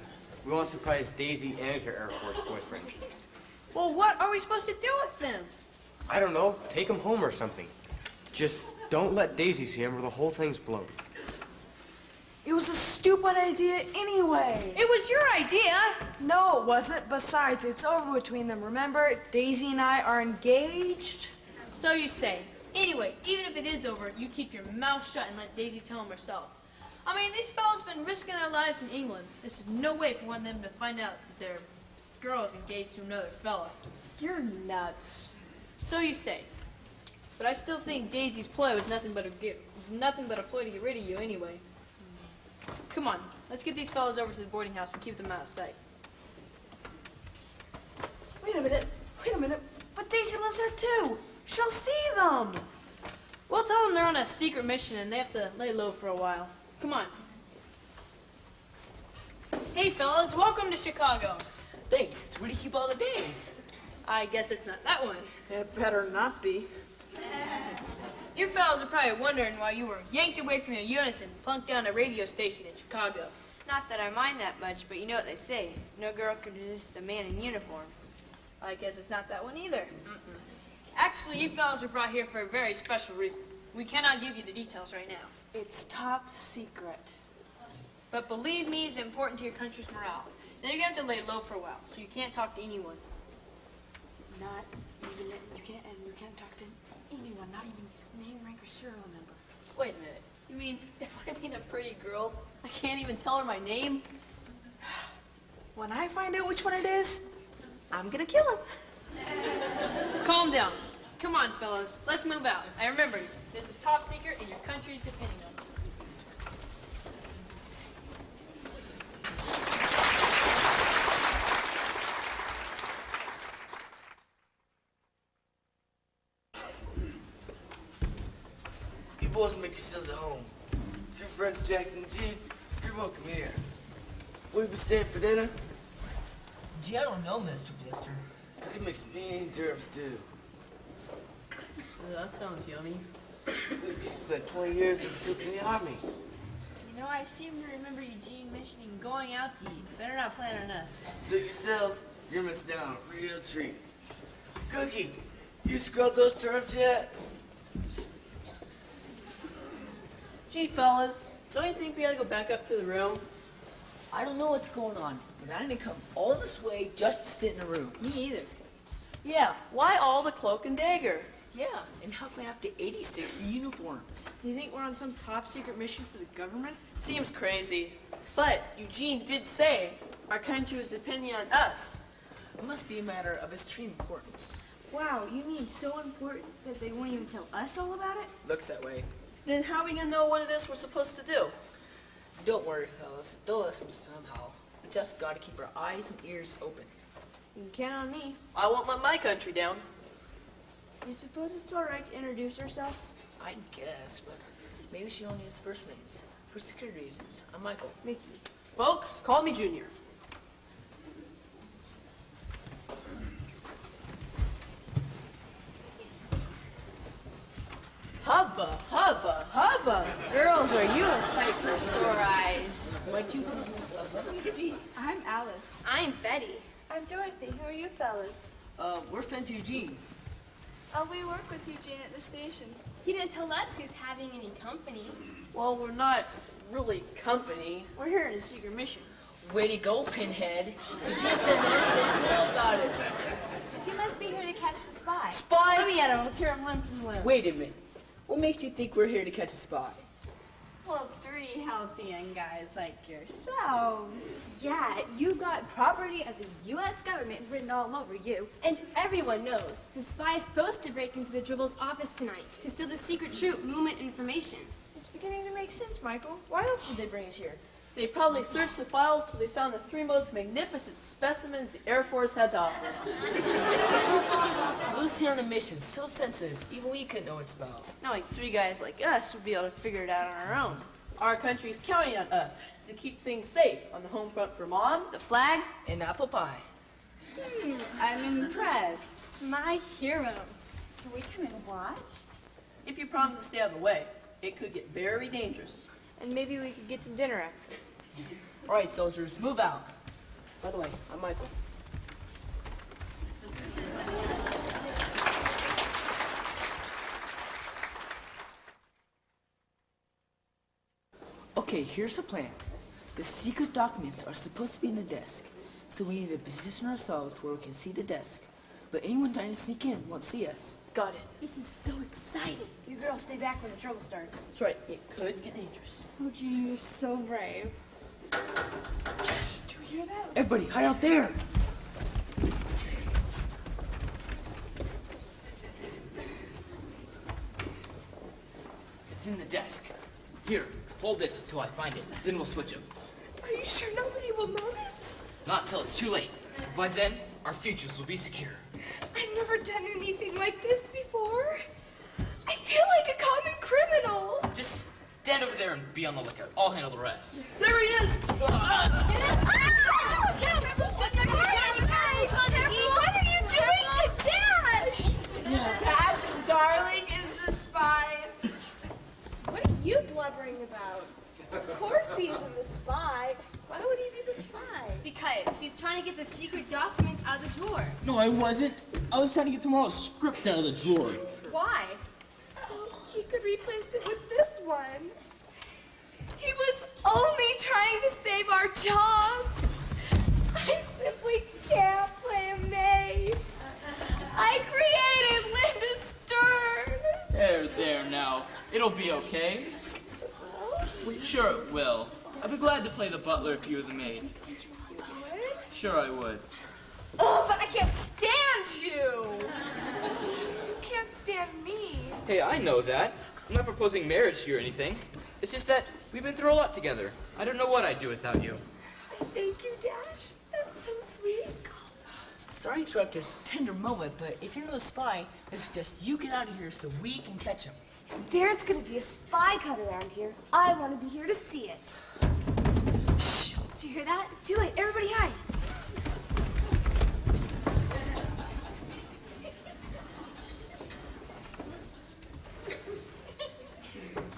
S1: We want to surprise Daisy and her Air Force boyfriend.
S9: Well, what are we supposed to do with them?
S1: I don't know, take them home or something. Just don't let Daisy see him or the whole thing's blown.
S12: It was a stupid idea anyway.
S13: It was your idea.
S12: No, it wasn't. Besides, it's over between them. Remember, Daisy and I are engaged.
S9: So you say. Anyway, even if it is over, you keep your mouth shut and let Daisy tell him herself. I mean, these fellas have been risking their lives in England. This is no way for one of them to find out that their girl is engaged to another fella.
S12: You're nuts.
S9: So you say. But I still think Daisy's ploy was nothing but a ploy to get rid of you anyway. Come on, let's get these fellas over to the boarding house and keep them out of sight.
S12: Wait a minute. But Daisy lives there too. She'll see them.
S9: We'll tell them they're on a secret mission and they have to lay low for a while. Come on. Hey fellas, welcome to Chicago.
S19: Thanks. Where do you keep all the dames?
S9: I guess it's not that one.
S11: It better not be.
S9: You fellas are probably wondering why you were yanked away from your units and plunked down a radio station in Chicago.
S20: Not that I mind that much, but you know what they say. No girl can resist a man in uniform.
S9: I guess it's not that one either. Actually, you fellas were brought here for a very special reason. We cannot give you the details right now.
S5: It's top secret.
S9: But believe me, it's important to your country's morale. Now you're going to have to lay low for a while, so you can't talk to anyone.
S5: Not even, you can't talk to anyone, not even name, rank, or serial number.
S9: Wait a minute. You mean, if I meet a pretty girl, I can't even tell her my name?
S5: When I find out which one it is, I'm gonna kill him.
S9: Calm down. Come on, fellas. Let's move out. I remember you. This is top secret, and your country is depending on it.
S14: You boys make yourselves at home. If your friends Jack and Jean, you're welcome here. Will you be staying for dinner?
S19: Gee, I don't know, Mr. Blister.
S14: I can make some mean terms too.
S11: That sounds yummy.
S14: You spent 20 years as a cook in the army.
S20: You know, I seem to remember Eugene mentioning going out to eat. Better not plan on us.
S14: Suit yourselves, you're missing out on a real treat. Cookie, you scrubbed those terms yet?
S11: Gee, fellas, don't you think we ought to go back up to the room?
S19: I don't know what's going on, but I didn't come all this way just to sit in a room.
S9: Me either.
S11: Yeah, why all the cloak and dagger?
S19: Yeah, and how come after 86 uniforms?
S9: Do you think we're on some top secret mission for the government?
S11: Seems crazy. But Eugene did say our country was depending on us.
S19: It must be a matter of extreme importance.
S20: Wow, you mean so important that they won't even tell us all about it?
S19: Looks that way.
S11: Then how are we gonna know what it is we're supposed to do?
S19: Don't worry, fellas. They'll listen somehow. We just gotta keep our eyes and ears open.
S20: You can count on me.
S11: I won't let my country down.
S20: You suppose it's all right to introduce ourselves?
S19: I guess, but maybe she only has first names. For security reasons. I'm Michael.
S20: Mickey.
S11: Folks, call me Junior. Hubba, hubba, hubba.
S20: Girls, are you a sight for sore eyes?
S19: Might you introduce yourself? Let me speak.
S4: I'm Alice. I'm Betty.
S7: I'm Dorothy. Who are you fellas?
S19: We're friends of Eugene.
S7: Oh, we work with Eugene at the station.
S4: He didn't tell us he was having any company.
S11: Well, we're not really company.
S20: We're here on a secret mission.
S19: Way to go, Pinhead. Eugene said that his know about it.
S7: He must be here to catch the spy.
S11: Spy?
S20: Let me at him. We'll tear him limbs and limbs.
S19: Wait a minute. What makes you think we're here to catch a spy?
S7: Well, three healthy young guys like yourselves. Yeah, you got property of the U.S. government written all over you.
S4: And everyone knows the spy is supposed to break into the Dribble's office tonight to steal the secret troop movement information.
S20: It's beginning to make sense, Michael. Why else would they bring us here?
S11: They probably searched the files till they found the three most magnificent specimens the Air Force had to offer.
S19: Who's here on a mission so sensitive, even we couldn't know what it's about.
S20: Not like three guys like us would be able to figure it out on our own.
S11: Our country's counting on us to keep things safe on the home front for Mom,
S20: the flag,
S19: and apple pie.
S7: I'm impressed.
S4: My hero.
S7: Can we come and watch?
S11: If you promise to stay out of the way, it could get very dangerous.
S20: And maybe we could get some dinner after.
S19: All right, soldiers, move out. By the way, I'm Michael. Okay, here's the plan. The secret documents are supposed to be in the desk, so we need to position ourselves where we can see the desk. But anyone trying to sneak in won't see us.
S11: Got it.
S20: This is so exciting. You girls stay back when the trouble starts.
S11: That's right. It could get dangerous.
S4: Oh, Junior, you're so brave.
S5: Do you hear that?
S19: Everybody, hide out there! It's in the desk. Here, hold this until I find it. Then we'll switch them.
S3: Are you sure nobody will notice?
S16: Not till it's too late. By then, our futures will be secure.
S3: I've never done anything like this before. I feel like a common criminal.
S16: Just stand over there and be on the lookout. I'll handle the rest.
S11: There he is!
S4: Watch out! Watch out! blubbering about? Of course he isn't the spy. Why would he be the spy?
S9: Because he's trying to get the secret documents out of the drawer.
S19: No, I wasn't. I was trying to get tomorrow's script out of the drawer.
S4: Why? So he could replace it with this one. He was only trying to save our jobs. I simply can't play a maid. I created Linda Stern.
S19: There now. It'll be okay. Sure it will. I'd be glad to play the butler if you were the maid.
S4: You would?
S19: Sure I would.
S4: Oh, but I can't stand you. You can't stand me.
S19: Hey, I know that. I'm not proposing marriage to you or anything. It's just that we've been through a lot together. I don't know what I'd do without you.
S4: Thank you, Dash. That's so sweet.
S21: Sorry to interrupt this tender moment, but if you're the spy, it's just you get out of here so we can catch him.
S4: If there's gonna be a spy cut around here, I want to be here to see it. Shh! Did you hear that? Too late. Everybody hide.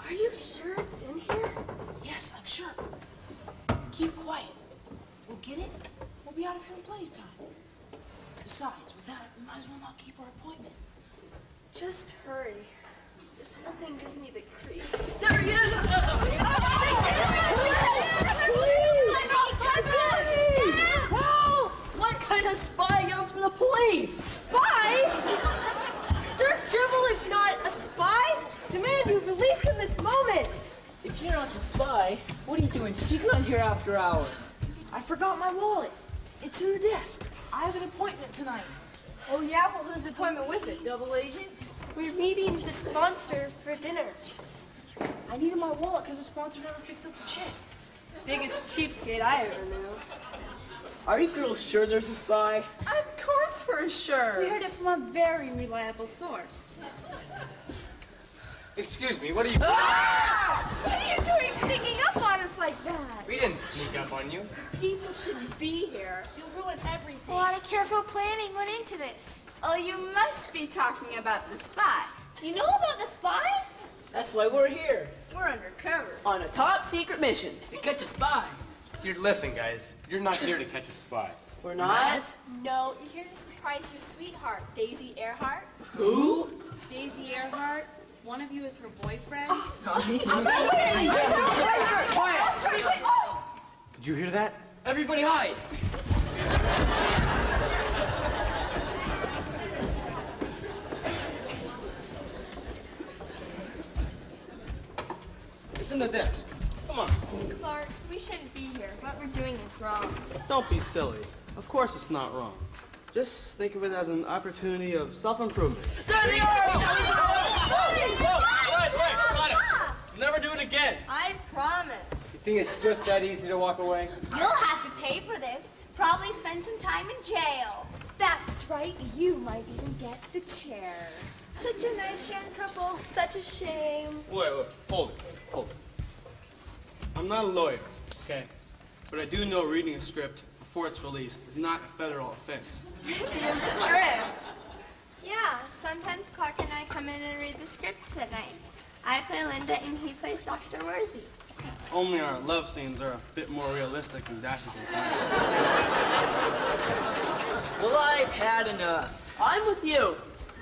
S4: Are you sure it's in here?
S11: Yes, I'm sure. Keep quiet. We'll get it. We'll be out of here in plenty of time. Besides, without it, we might as well not keep our appointment.
S4: Just hurry. This whole thing gives me the creeps.
S12: There he is! What kind of spy yells for the police?
S5: Spy? Dirk Dribble is not a spy. Demand you release him this moment.
S21: If you're not the spy, what are you doing secret on here after hours?
S11: I forgot my wallet. It's in the desk. I have an appointment tonight.
S9: Oh yeah? Well, who's the appointment with it? Double agent?
S4: We're meeting the sponsor for dinner.
S11: I needed my wallet because the sponsor never picks up the check.
S9: Biggest cheapskate I ever knew.
S21: Are you girls sure there's a spy?
S5: Of course we're sure.
S9: We heard it from a very reliable source.
S1: Excuse me, what are you...
S4: What are you doing sneaking up on us like that?
S1: We didn't sneak up on you.
S15: People shouldn't be here. You'll ruin everything.
S17: A lot of careful planning went into this.
S7: Oh, you must be talking about the spy.
S8: You know about the spy?
S21: That's why we're here.
S7: We're undercover.
S21: On a top secret mission to catch a spy.
S1: Listen, guys, you're not here to catch a spy.
S21: We're not?
S15: No, you're here to surprise your sweetheart, Daisy Earhart.
S21: Who?
S15: Daisy Earhart. One of you is her boyfriend.
S1: Did you hear that?
S19: Everybody hide!
S22: It's in the desk. Come on.
S4: Clark, we shouldn't be here. What we're doing is wrong.
S22: Don't be silly. Of course it's not wrong. Just think of it as an opportunity of self-improvement.
S12: There they are!
S1: Got it. Never do it again.
S4: I promise.
S1: You think it's just that easy to walk away?
S15: You'll have to pay for this. Probably spend some time in jail.
S4: That's right. You might even get the chair. Such a nice young couple. Such a shame.
S22: Wait, hold it. I'm not a lawyer, okay? But I do know reading a script before it's released is not a federal offense.
S4: Script. Yeah, sometimes Clark and I come in and read the scripts at night. I play Linda and he plays Dr. Worthy.
S22: Only our love scenes are a bit more realistic than Dash's and Connie's.
S21: Well, I've had enough. I'm with you.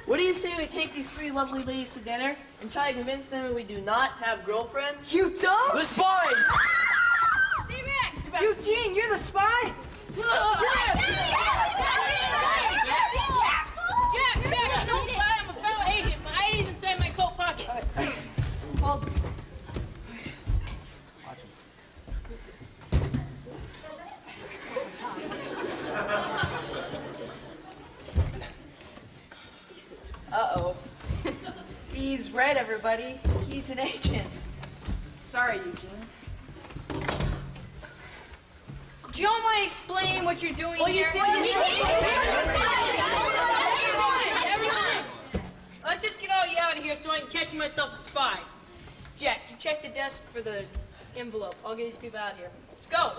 S21: What do you say we take these three lovely ladies to dinner and try to convince them that we do not have girlfriends?
S5: You don't?
S21: The spies!
S9: Stay back!
S5: Eugene, you're the spy?
S9: Jack, don't spy. I'm a fellow agent. My ID's inside my coat pocket.
S5: Hold. Uh-oh. He's red, everybody. He's an agent. Sorry, Eugene.
S9: Do you all mind explaining what you're doing here? Let's just get all you out of here so I can catch myself a spy. Jack, you check the desk for the envelope. I'll get these people out of here. Let's go.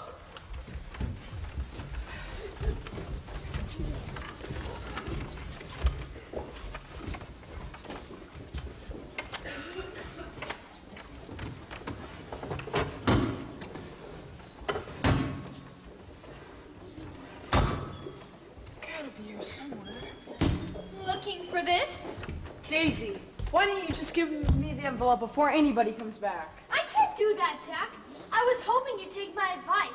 S4: for this.
S12: Daisy, why don't you just give me the envelope before anybody comes back?
S15: I can't do that, Jack. I was hoping you'd take my advice.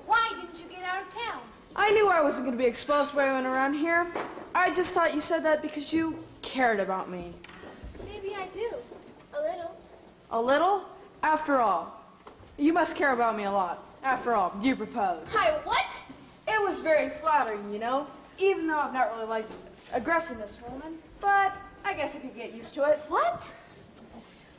S15: Why didn't you get out of town?
S12: I knew I wasn't going to be exposed by anyone around here. I just thought you said that because you cared about me.
S15: Maybe I do. A little.
S12: A little? After all, you must care about me a lot. After all, you proposed.
S15: I what?
S12: It was very flattering, you know, even though I've not really liked aggressiveness for women, but I guess I could get used to it.
S15: What?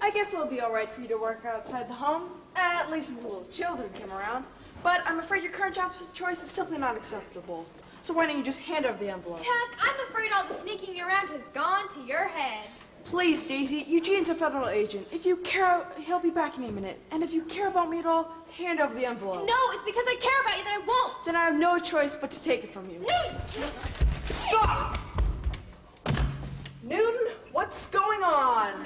S12: I guess it'll be all right for you to work outside the home, at least until the children come around. But I'm afraid your current job choice is simply not acceptable. So why don't you just hand over the envelope?
S15: Jack, I'm afraid all the sneaking around has gone to your head.
S12: Please, Daisy, Eugene's a federal agent. If you care, he'll be back in a minute. And if you care about me at all, hand over the envelope.
S15: No, it's because I care about you that I won't.
S12: Then I have no choice but to take it from you.
S15: No!
S12: Stop! Newton, what's going on?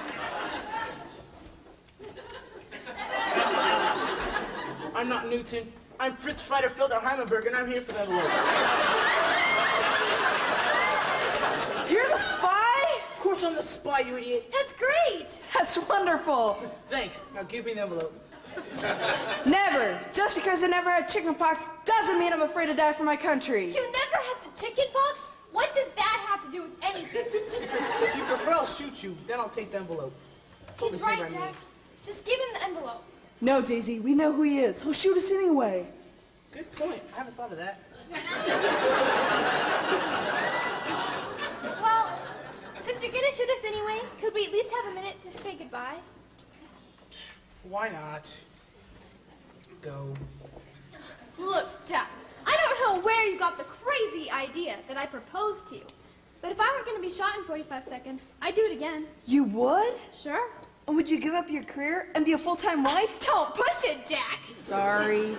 S6: I'm not Newton. I'm Fritz Frieder Felder Heimenberg, and I'm here for that envelope.
S12: You're the spy?
S6: Of course I'm the spy, you idiot.
S15: That's great.
S12: That's wonderful.
S6: Thanks. Now give me the envelope.
S12: Never. Just because I never had chickenpox doesn't mean I'm afraid to die for my country.
S15: You never had the chicken pox? What does that have to do with anything?
S6: If you prefer, I'll shoot you. Then I'll take the envelope.
S15: He's right, Jack. Just give him the envelope.
S12: No, Daisy, we know who he is. He'll shoot us anyway.
S6: Good point. I haven't thought of that.
S15: Well, since you're gonna shoot us anyway, could we at least have a minute to say goodbye?
S6: Why not? Go.
S15: Look, Jack, I don't know where you got the crazy idea that I proposed to you. But if I were gonna be shot in 45 seconds, I'd do it again.
S12: You would?
S15: Sure.
S12: And would you give up your career and be a full-time wife?
S15: Don't push it, Jack.
S12: Sorry.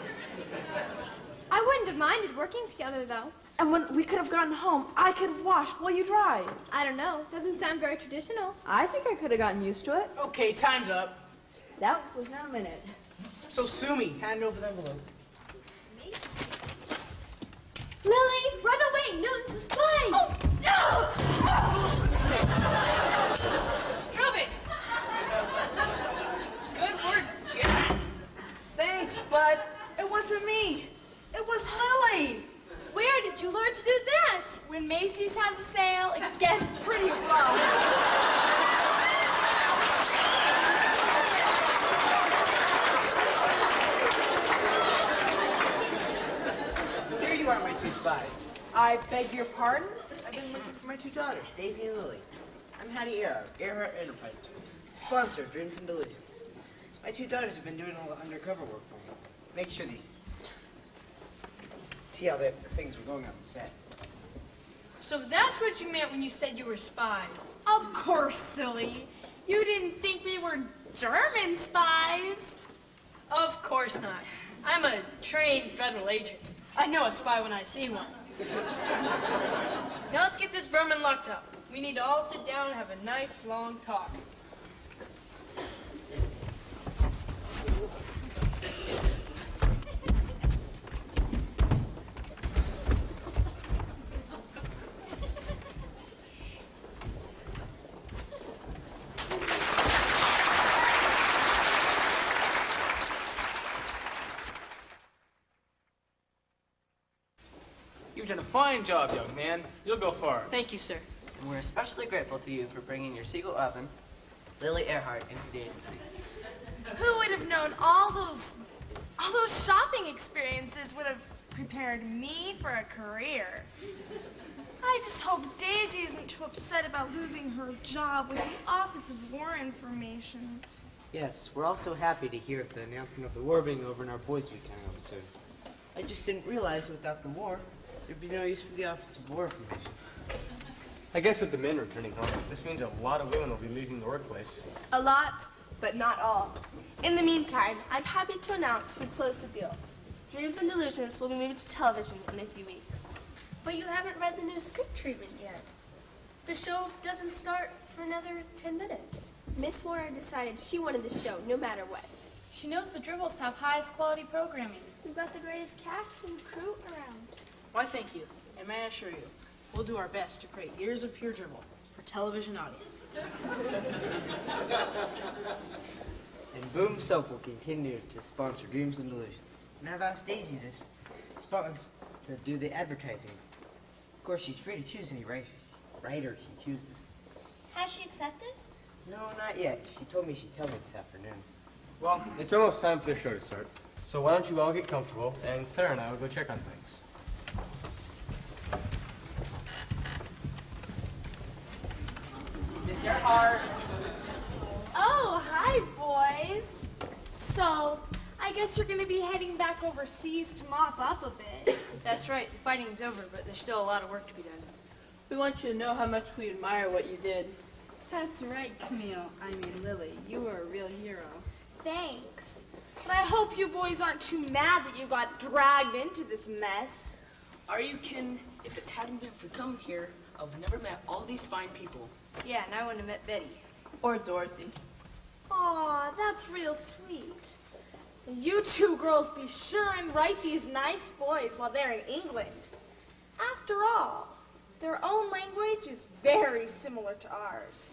S15: I wouldn't have minded working together, though.
S12: And when we could have gotten home, I could have washed while you dried.
S15: I don't know. Doesn't sound very traditional.
S12: I think I could have gotten used to it.
S6: Okay, time's up.
S12: That was not a minute.
S6: So sue me. Hand over the envelope.
S15: Lily, run away! Newton's a spy!
S13: Oh, no!
S9: Drop it! Good work, Jack.
S12: Thanks, bud. It wasn't me. It was Lily.
S15: Where did you learn to do that?
S13: When Macy's has a sale, it gets pretty rough.
S2: Here you are, my two spies.
S12: I beg your pardon?
S2: I've been looking for my two daughters, Daisy and Lily. I'm Hattie Earhart, Earhart Enterprises, sponsor of Dreams and Delusions. My two daughters have been doing all the undercover work for me. Make sure these... See how the things were going on the set.
S13: So that's what you meant when you said you were spies. Of course, silly. You didn't think we were German spies.
S9: Of course not. I'm a trained federal agent. I know a spy when I see one. Now let's get this vermin locked up. We need to all sit down and have a nice long talk.
S6: You've done a fine job, young man. You'll go far.
S9: Thank you, sir.
S2: And we're especially grateful to you for bringing your Siegel oven, Lily Earhart, into the agency.
S13: Who would have known all those shopping experiences would have prepared me for a career? I just hope Daisy isn't too upset about losing her job with the Office of War Information.
S2: Yes, we're also happy to hear of the announcement of the war being over and our boys will be coming home soon. I just didn't realize without the war, there'd be no use for the Office of War Information.
S1: I guess with the men returning home, this means a lot of women will be leaving the workplace.
S5: A lot, but not all. In the meantime, I'm happy to announce we've closed the deal. Dreams and Delusions will be moved to television in a few weeks. But you haven't read the new script treatment yet. The show doesn't start for another 10 minutes.
S15: Miss Warner decided she wanted the show no matter what.
S8: She knows the Dribbles have highest quality programming.
S15: We've got the greatest cast and crew around.
S11: Why, thank you. And may I assure you, we'll do our best to create years of pure dribble for television audience.
S2: And Boom Soap will continue to sponsor Dreams and Delusions. And I've asked Daisy to do the advertising. Of course, she's free to choose any writer she chooses.
S15: Has she accepted?
S2: No, not yet. She told me she'd tell me this afternoon.
S1: Well, it's almost time for the show to start. So why don't you all get comfortable, and Claire and I will go check on things.
S21: Miss Earhart.
S13: Oh, hi, boys. So, I guess you're gonna be heading back overseas to mop up a bit.
S9: That's right. The fighting's over, but there's still a lot of work to be done.
S21: We want you to know how much we admire what you did.
S7: That's right, Camille. I mean, Lily. You were a real hero.
S13: Thanks. But I hope you boys aren't too mad that you got dragged into this mess.
S10: Are you kidding? If it hadn't been for coming here, I would have never met all these fine people.
S9: Yeah, and I wouldn't have met Betty.
S21: Or Dorothy.
S13: Aw, that's real sweet. You two girls be sure and write these nice boys while they're in England. After all, their own language is very similar to ours.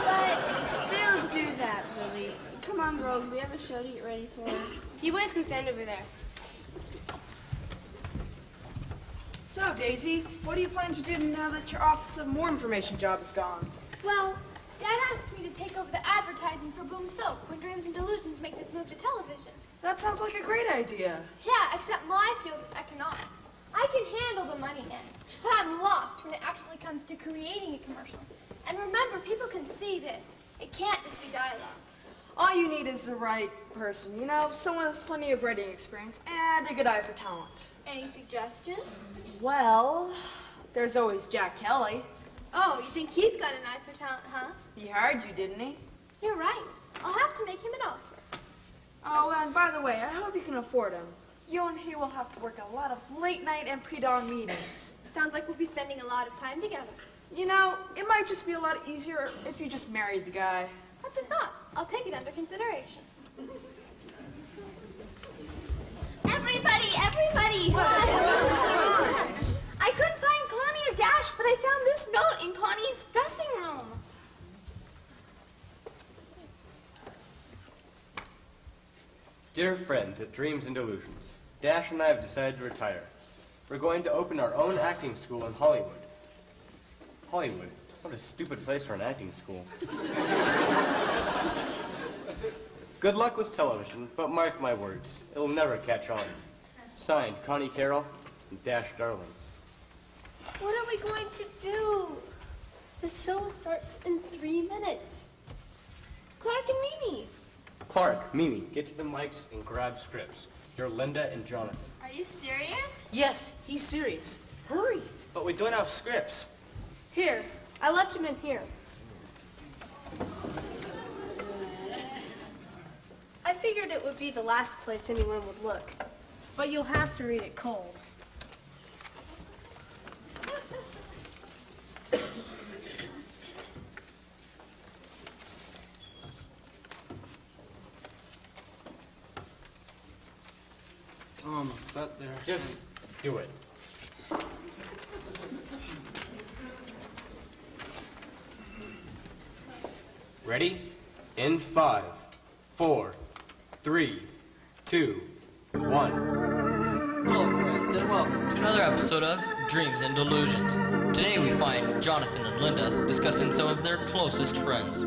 S7: But they'll do that, Lily. Come on, girls. We have a show to get ready for.
S4: You boys can stand over there.
S12: So, Daisy, what do you plan to do now that your Office of More Information job is gone?
S15: Well, Dad asked me to take over the advertising for Boom Soap when Dreams and Delusions makes its move to television.
S12: That sounds like a great idea.
S15: Yeah, except my field is economics. I can handle the money end, but I'm lost when it actually comes to creating a commercial. And remember, people can see this. It can't just be dialogue.
S12: All you need is the right person, you know, someone with plenty of writing experience and a good eye for talent.
S15: Any suggestions?
S12: Well, there's always Jack Kelly.
S15: Oh, you think he's got an eye for talent, huh?
S12: He hired you, didn't he?
S15: You're right. I'll have to make him an offer.
S12: Oh, and by the way, I hope you can afford him. You and he will have to work a lot of late night and pre-dawn meetings.
S15: Sounds like we'll be spending a lot of time together.
S12: You know, it might just be a lot easier if you just married the guy.
S15: That's a thought. I'll take it under consideration.
S4: Everybody! I couldn't find Connie or Dash, but I found this note in Connie's dressing room.
S1: Dear friends at Dreams and Delusions, Dash and I have decided to retire. We're going to open our own acting school in Hollywood. Hollywood? What a stupid place for an acting school. Good luck with television, but mark my words, it'll never catch on. Signed, Connie Carroll and Dash Darling.
S5: What are we going to do? The show starts in 3 minutes.
S4: Clark and Mimi.
S1: Clark, Mimi, get to the mics and grab scripts. You're Linda and Jonathan.
S15: Are you serious?
S11: Yes, he's serious. Hurry.
S22: But we don't have scripts.
S13: Here, I left him in here. I figured it would be the last place anyone would look, but you'll have to read it cold.
S22: That there.
S1: Just do it. Ready? In 5, 4, 3, 2, 1.
S18: Hello, friends, and welcome to another episode of Dreams and Delusions. Today we find Jonathan and Linda discussing some of their closest friends.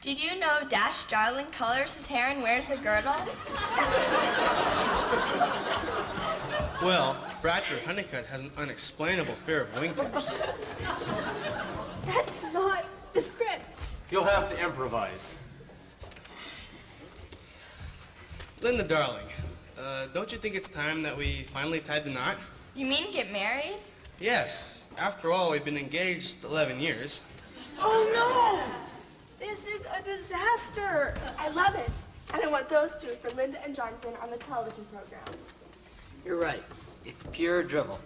S3: Did you know Dash Darling colors his hair and wears a girdle?
S22: Well, Bradford Honeycutt has an unexplainable fear of wingtips.
S13: That's not the script.
S1: You'll have to improvise.
S22: Linda, darling, don't you think it's time that we finally tied the knot?
S3: You mean get married?
S22: Yes. After all, we've been engaged 11 years.
S13: Oh no! This is a disaster. I love it. And I want those two for Linda and Jonathan on the television program.
S2: You're right. It's pure drivel.